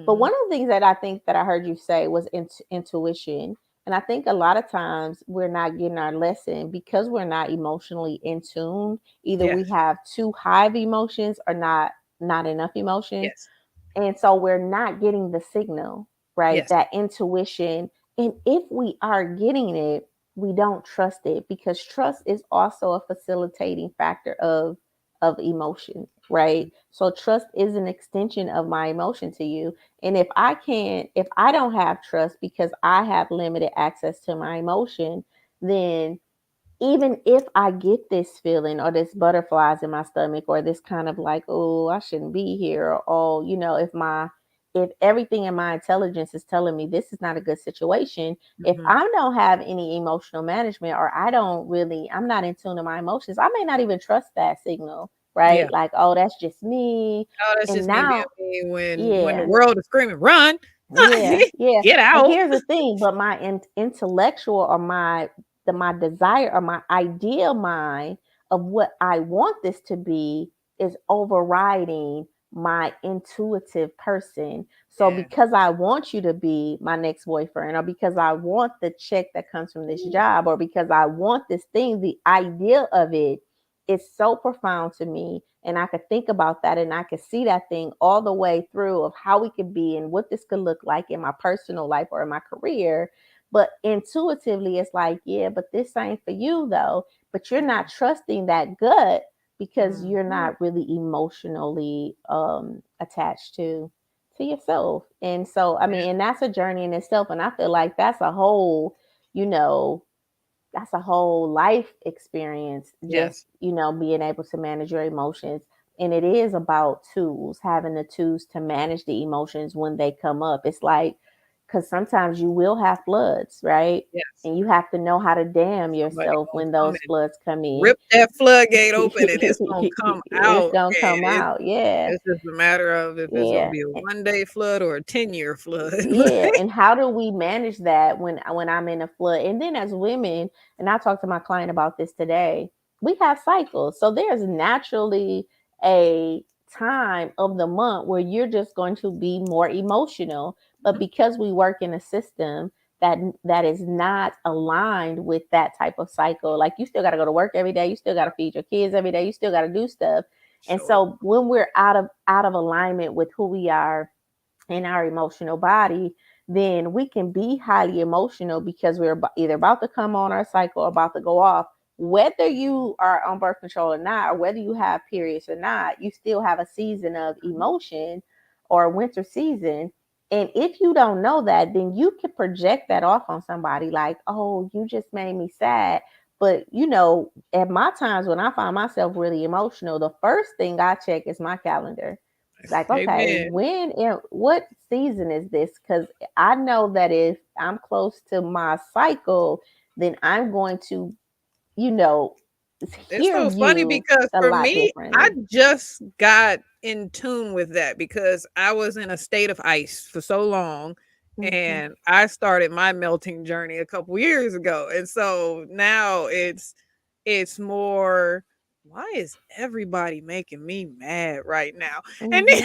[SPEAKER 1] But
[SPEAKER 2] Hmm.
[SPEAKER 1] one of the things that I think that I heard you say was intuition. And I think a lot of times we're not getting our lesson because we're not emotionally in tune. Either we
[SPEAKER 2] Yes.
[SPEAKER 1] have too high of emotions or not enough emotions.
[SPEAKER 2] Yes.
[SPEAKER 1] And so we're not getting the signal, right?
[SPEAKER 2] Yes.
[SPEAKER 1] That intuition. And if we are getting it, we don't trust it because trust is also a facilitating factor of emotion, right? So trust is an extension of my emotion to you. And if I don't have trust because I have limited access to my emotion, then even if I get this feeling or this butterflies in my stomach or this kind of like, oh, I shouldn't be here, or oh, if everything in my intelligence is telling me this is not a good situation, if
[SPEAKER 2] Mhm.
[SPEAKER 1] I don't have any emotional management or I'm not in tune to my emotions, I may not even trust that signal, right?
[SPEAKER 2] Yeah.
[SPEAKER 1] Like, oh, that's just me.
[SPEAKER 2] Oh, that's
[SPEAKER 1] And
[SPEAKER 2] just me being
[SPEAKER 1] now,
[SPEAKER 2] me when the
[SPEAKER 1] yeah,
[SPEAKER 2] world is screaming, "Run!
[SPEAKER 1] yeah, yeah.
[SPEAKER 2] Get
[SPEAKER 1] And
[SPEAKER 2] out!"
[SPEAKER 1] here's the thing, but my intellectual or my desire or my ideal mind of what I want this to be is overriding my intuitive person. So
[SPEAKER 2] Yeah.
[SPEAKER 1] because I want you to be my next boyfriend, or because I want the check that comes from this job, or because I want this thing, the idea of it is so profound to me, and I could think about that and I could see that thing all the way through of how we could be and what this could look like in my personal life or in my career. But intuitively, it's like, yeah, but this ain't for you though. But you're not trusting that gut because you're
[SPEAKER 2] Mhm.
[SPEAKER 1] not really emotionally attached to yourself. And so, I
[SPEAKER 2] Yeah.
[SPEAKER 1] mean, and that's a journey in itself. And I feel like you know, that's a whole life experience, just
[SPEAKER 2] Yes.
[SPEAKER 1] being able to manage your emotions. And it is about tools, having the tools to manage the emotions when they come up. It's like, because sometimes you will have floods, right?
[SPEAKER 2] Yes.
[SPEAKER 1] And you have to know how to dam
[SPEAKER 2] Somebody
[SPEAKER 1] yourself
[SPEAKER 2] gonna
[SPEAKER 1] when
[SPEAKER 2] come
[SPEAKER 1] those
[SPEAKER 2] and
[SPEAKER 1] floods come in.
[SPEAKER 2] rip that floodgate open, and it's gonna come
[SPEAKER 1] It's
[SPEAKER 2] out,
[SPEAKER 1] gonna
[SPEAKER 2] and
[SPEAKER 1] come out, yeah.
[SPEAKER 2] it's just a matter of if it's gonna
[SPEAKER 1] Yeah.
[SPEAKER 2] be a one-day flood or a 10-year flood.
[SPEAKER 1] Yeah, and how do we manage that when I'm in a flood? And then as women, and I talked to my client about this today, we have cycles. So there's naturally a time of the month where you're just going to be more emotional, but because we work in a system that is not aligned with that type of cycle, like you still got to go to work every day, you still got to feed your kids every day, you still got to do stuff. And
[SPEAKER 2] Sure.
[SPEAKER 1] so when we're out of alignment with who we are in our emotional body, then we can be highly emotional because we're either about to come on our cycle or about to go off. Whether you are on birth control or not, or whether you have periods or not, you still have a season of emotion or winter season. And if you don't know that, then you can project that off on somebody like, oh, you just made me sad. But at my times when I find myself really emotional, the first thing I check is my calendar, like, okay,
[SPEAKER 2] Amen.
[SPEAKER 1] what season is this? Because I know that if I'm close to my cycle, then I'm going to, you know,
[SPEAKER 2] It's
[SPEAKER 1] hear
[SPEAKER 2] so funny
[SPEAKER 1] you
[SPEAKER 2] because
[SPEAKER 1] a
[SPEAKER 2] for
[SPEAKER 1] lot
[SPEAKER 2] me, I
[SPEAKER 1] differently.
[SPEAKER 2] just got in tune with that because I was in a state of ice for so long,
[SPEAKER 1] Hmm.
[SPEAKER 2] and I started my melting journey a couple years ago. And so now it's more, why is everybody making me mad right now? And then,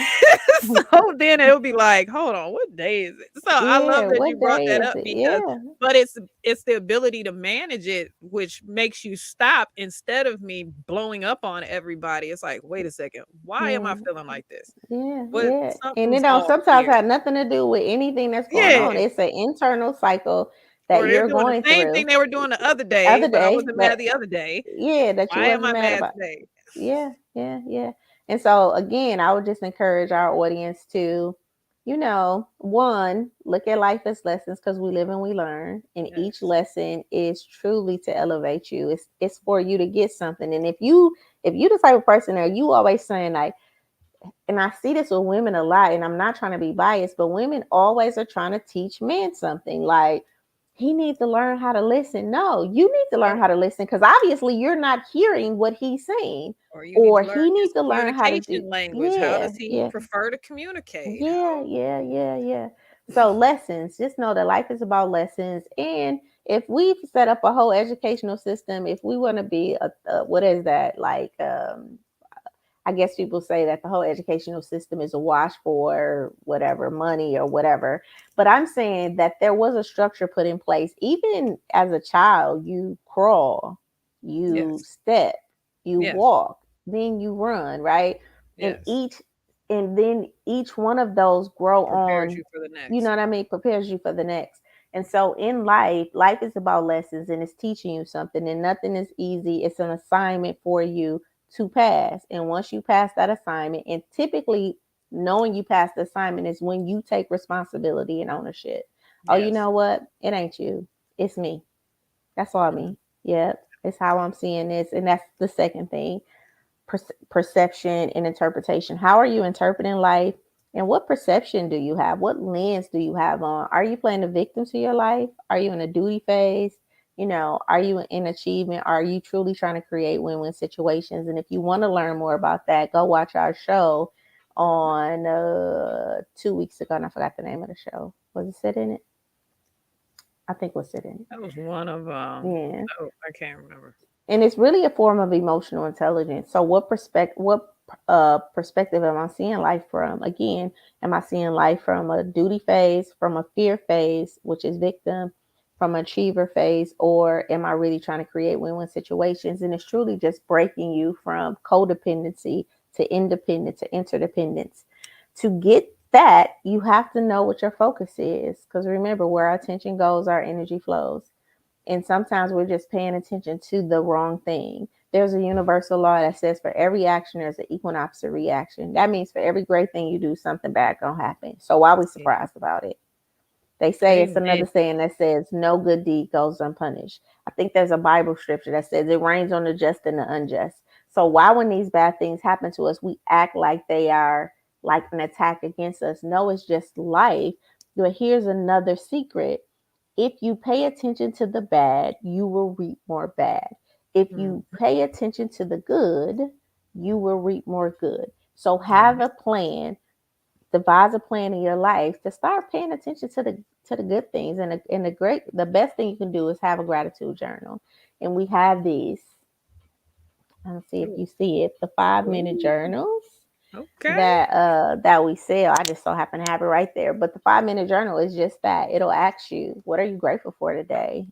[SPEAKER 1] Hmm.
[SPEAKER 2] so then it'll be like, hold on, what day is it? So I love
[SPEAKER 1] Yeah,
[SPEAKER 2] that you
[SPEAKER 1] what
[SPEAKER 2] brought
[SPEAKER 1] day
[SPEAKER 2] that
[SPEAKER 1] is
[SPEAKER 2] up
[SPEAKER 1] it?
[SPEAKER 2] because
[SPEAKER 1] Yeah,
[SPEAKER 2] but it's the ability to manage it, which makes you stop instead of me blowing up on everybody. It's like, wait a second, why am I
[SPEAKER 1] yeah,
[SPEAKER 2] feeling like this?
[SPEAKER 1] yeah,
[SPEAKER 2] What
[SPEAKER 1] yeah. And it
[SPEAKER 2] something's
[SPEAKER 1] don't
[SPEAKER 2] off
[SPEAKER 1] sometimes
[SPEAKER 2] here.
[SPEAKER 1] have nothing to do with anything that's going
[SPEAKER 2] Yeah.
[SPEAKER 1] on. It's an internal cycle that
[SPEAKER 2] Or they're
[SPEAKER 1] you're
[SPEAKER 2] doing the
[SPEAKER 1] going
[SPEAKER 2] same thing
[SPEAKER 1] through.
[SPEAKER 2] they were doing the other day,
[SPEAKER 1] Other
[SPEAKER 2] but I
[SPEAKER 1] day,
[SPEAKER 2] wasn't
[SPEAKER 1] but
[SPEAKER 2] mad the other day.
[SPEAKER 1] yeah, that you
[SPEAKER 2] Why am
[SPEAKER 1] wasn't
[SPEAKER 2] I
[SPEAKER 1] mad
[SPEAKER 2] mad
[SPEAKER 1] about.
[SPEAKER 2] today?
[SPEAKER 1] Yeah, yeah, yeah. And so again, I would just encourage our audience to, one, look at life as lessons because we live and we learn. And each
[SPEAKER 2] Yes.
[SPEAKER 1] lesson is truly to elevate you. It's for you to get something. And if you the type of person that you always saying like, and I see this with women a lot, and I'm not trying to be biased, but women always are trying to teach men something like he needs to learn how to listen. No, you need to learn
[SPEAKER 2] Yep.
[SPEAKER 1] how to listen because obviously you're not hearing what he's saying,
[SPEAKER 2] Or you need
[SPEAKER 1] or
[SPEAKER 2] to learn
[SPEAKER 1] he
[SPEAKER 2] his
[SPEAKER 1] needs to learn how to do.
[SPEAKER 2] communication language. How
[SPEAKER 1] Yeah,
[SPEAKER 2] does he
[SPEAKER 1] yeah,
[SPEAKER 2] prefer to communicate?
[SPEAKER 1] yeah,
[SPEAKER 2] How
[SPEAKER 1] yeah, yeah, yeah. So lessons, just know that life is about lessons, and if we've set up a whole educational system, if we want to be a what is that like? I guess people say that the whole educational system is a wash for whatever money or whatever. But I'm saying that there was a structure put in place. Even as a child, you crawl, you
[SPEAKER 2] Yes.
[SPEAKER 1] step, you
[SPEAKER 2] Yes.
[SPEAKER 1] walk, then you run, right? And
[SPEAKER 2] Yes.
[SPEAKER 1] each one of those grow
[SPEAKER 2] Prepares
[SPEAKER 1] on,
[SPEAKER 2] you for the
[SPEAKER 1] you know
[SPEAKER 2] next.
[SPEAKER 1] what I mean, prepares you for the next. And so in life is about lessons and it's teaching you something, and nothing is easy. It's an assignment for you to pass. And once you pass that assignment, and typically knowing you passed the assignment is when you take responsibility and ownership. Oh, you
[SPEAKER 2] Yes.
[SPEAKER 1] know what? It ain't you. It's me. That's all
[SPEAKER 2] Mhm.
[SPEAKER 1] me. Yep. It's how I'm seeing this. And that's the second thing, perception and interpretation. How are you interpreting life? And what perception do you have? What lens do you have on? Are you playing a victim to your life? Are you in a duty phase? You know, are you in achievement? Are you truly trying to create win-win situations? And if you want to learn more about that, go watch our show
[SPEAKER 2] Mhm.
[SPEAKER 1] on 2 weeks ago. And I forgot the name of the show. Was it Sit in It? I think it was Sit in
[SPEAKER 2] That was one of
[SPEAKER 1] It. Yeah.
[SPEAKER 2] oh, I can't remember.
[SPEAKER 1] And it's really a form of emotional intelligence. So what perspective am I seeing life from? Again, am I seeing life from a duty phase, from a fear phase, which is victim, from achiever phase, or am I really trying to create win-win situations? And it's truly just breaking you from codependency to independence to interdependence. To get that, you have to know what your focus is, because remember, where our attention goes, our energy flows. And sometimes we're just paying attention to the wrong thing. There's a universal law that says for every action, there's an equal and opposite reaction. That means for every great thing you do, something bad gonna happen. So why are we
[SPEAKER 2] Yeah.
[SPEAKER 1] surprised about it? They say it's
[SPEAKER 2] Amen.
[SPEAKER 1] another saying that says no good deed goes unpunished. I think there's a Bible scripture that says it rains on the just and the unjust. So why, when these bad things happen to us, we act like they are like an attack against us? No, it's just life. But here's another secret: if you pay attention to the bad, you will reap more bad. If
[SPEAKER 2] Mhm.
[SPEAKER 1] you pay attention to the good, you will reap more good. So have
[SPEAKER 2] Mhm.
[SPEAKER 1] a plan, devise a plan in your life to start paying attention to the good things. And the best thing you can do is have a gratitude journal. And we have these. Let's see if
[SPEAKER 2] Ooh.
[SPEAKER 1] you see it, the 5 minute
[SPEAKER 2] Ooh.
[SPEAKER 1] journals
[SPEAKER 2] Okay.
[SPEAKER 1] that we sell. I just so happen to have it right there. But the 5 minute journal is just that. It'll ask you, what are you grateful for today?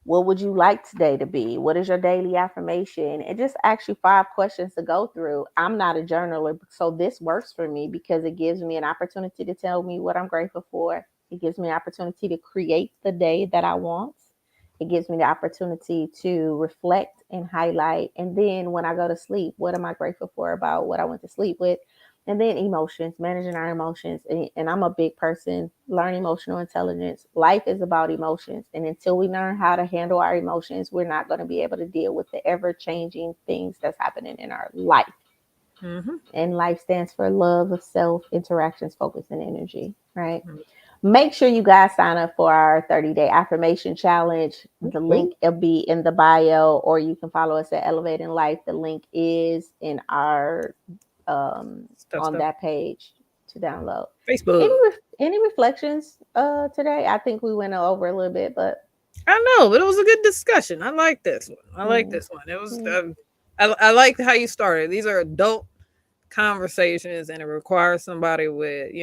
[SPEAKER 1] What would you like today to be? What is your daily affirmation? It just asks you 5 questions to go through. I'm not a journaler, so this works for me because it gives me an opportunity to tell me what I'm grateful for. It gives me an opportunity to create the day that I want. It gives me the opportunity to reflect and highlight. And then when I go to sleep, what am I grateful for about what I went to sleep with? And then emotions, managing our emotions. And I'm a big person, learn emotional intelligence. Life is about emotions. And until we learn how to handle our emotions, we're not going to be able to deal with the ever changing things that's happening in our life.
[SPEAKER 2] Mm-hmm.
[SPEAKER 1] And life stands for love of self, interactions, focus, and energy, right? Make sure you guys sign up for our 30-day affirmation challenge. The
[SPEAKER 2] Ooh.
[SPEAKER 1] link will be in the bio, or you can follow us at Elevating Life. The link is in our on
[SPEAKER 2] Stuff.
[SPEAKER 1] that page to download. Any
[SPEAKER 2] Facebook.
[SPEAKER 1] any reflections today? I think we went over a little bit, but
[SPEAKER 2] I know, but it was a good discussion. I like this one. I like
[SPEAKER 1] mm,
[SPEAKER 2] this one. It was.
[SPEAKER 1] mm,
[SPEAKER 2] I like how you started. These are adult conversations, and it requires somebody with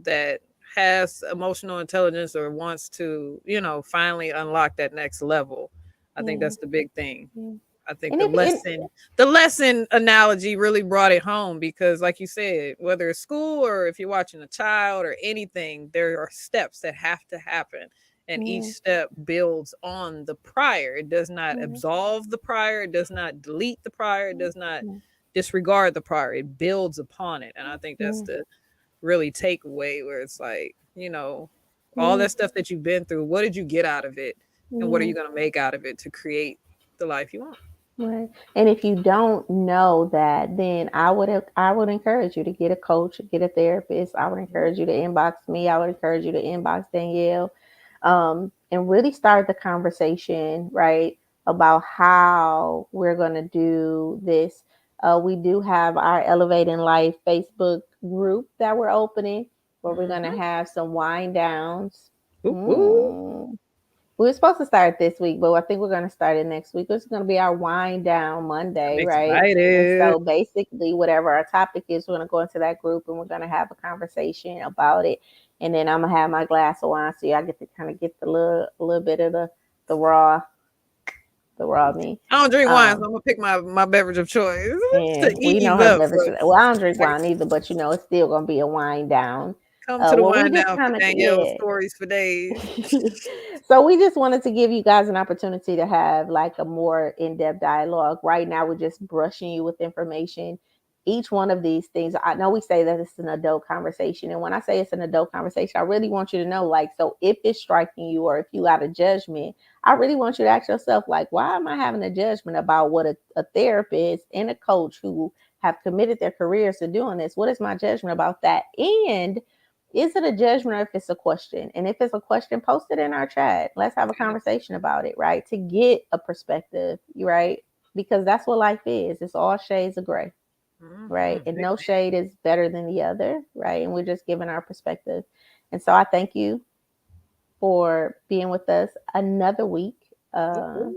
[SPEAKER 2] that has emotional intelligence or wants to finally unlock that next level. I think
[SPEAKER 1] yeah,
[SPEAKER 2] that's the big thing.
[SPEAKER 1] yeah.
[SPEAKER 2] I think
[SPEAKER 1] And if and
[SPEAKER 2] the lesson analogy really brought it home because, like you said, whether it's school or if you're watching a child or anything, there are steps that have to happen. And each
[SPEAKER 1] yeah,
[SPEAKER 2] step builds on the prior. It does not
[SPEAKER 1] yeah,
[SPEAKER 2] absolve the prior. It does not delete the prior. It does not
[SPEAKER 1] yeah,
[SPEAKER 2] disregard the prior. It builds upon it. And I think that's
[SPEAKER 1] yeah,
[SPEAKER 2] the really takeaway where it's like, all
[SPEAKER 1] yeah,
[SPEAKER 2] that stuff that you've been through, what did you get out of it? And what are
[SPEAKER 1] yeah.
[SPEAKER 2] you going to make out of it to create the life you want?
[SPEAKER 1] Right. And if you don't know that, then I would encourage you to get a coach, get a therapist. I would encourage you to inbox me. I would encourage you to inbox Danielle, and really start the conversation, right, about how we're going to do this. We do have our Elevating Life Facebook group that we're opening, where we're going to
[SPEAKER 2] Mm-hmm.
[SPEAKER 1] have some wind downs.
[SPEAKER 2] Ooh, ooh.
[SPEAKER 1] Mm. We were supposed to start this week, but I think we're going to start it next week. It's going to be our wind down
[SPEAKER 2] I'm
[SPEAKER 1] Monday, right? And
[SPEAKER 2] excited.
[SPEAKER 1] so basically, whatever our topic is, we're going to go into that group and we're going to have a conversation about it. And then I'm going to have my glass of wine so y'all get to kind of get the little bit of the raw the raw meat.
[SPEAKER 2] I don't drink wine, so
[SPEAKER 1] Um,
[SPEAKER 2] I'm gonna pick my beverage of choice to
[SPEAKER 1] and we know
[SPEAKER 2] ease
[SPEAKER 1] her
[SPEAKER 2] up
[SPEAKER 1] beverage.
[SPEAKER 2] folks.
[SPEAKER 1] Well, I don't drink wine either, but it's still going to be a wind down.
[SPEAKER 2] Come to the
[SPEAKER 1] Well, we
[SPEAKER 2] wine
[SPEAKER 1] just
[SPEAKER 2] down for
[SPEAKER 1] kind of,
[SPEAKER 2] Danielle
[SPEAKER 1] yeah.
[SPEAKER 2] stories for days.
[SPEAKER 1] So we just wanted to give you guys an opportunity to have like a more in-depth dialogue. Right now, we're just brushing you with information. Each one of these things, I know we say that it's an adult conversation. And when I say it's an adult conversation, I really want you to know, like, so if it's striking you or if you got a judgment, I really want you to ask yourself, like, why am I having a judgment about what a therapist and a coach who have committed their careers to doing this? What is my judgment about that? And is it a judgment or if it's a question? And if it's a question, post it in our chat. Let's have a conversation about it, right? To get a perspective, right? Because that's what life is. It's all shades of gray, right? And no shade is better than the other, right? And we're just giving our perspective. And so I thank you for being with us another week. I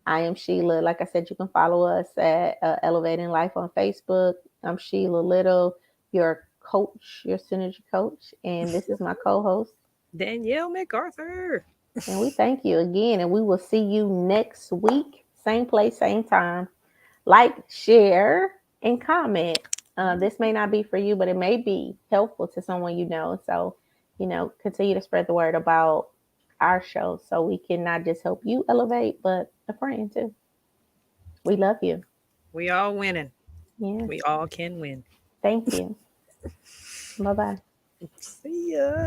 [SPEAKER 1] am Sheila. Like I said, you can follow us at Elevating Life on Facebook. I'm Sheila Little, your coach, your synergy coach. And this is my co host.
[SPEAKER 2] Danielle MacArthur.
[SPEAKER 1] And we thank you again. And we will see you next week. Same place, same time. Like, share, and comment. This may not be for you, but it may be helpful to someone you know. So, continue to spread the word about our show so we can not just help you elevate, but a friend too. We love you.
[SPEAKER 2] We all winning.
[SPEAKER 1] Yeah.
[SPEAKER 2] We all can win.
[SPEAKER 1] Thank you. Bye bye.
[SPEAKER 2] See ya.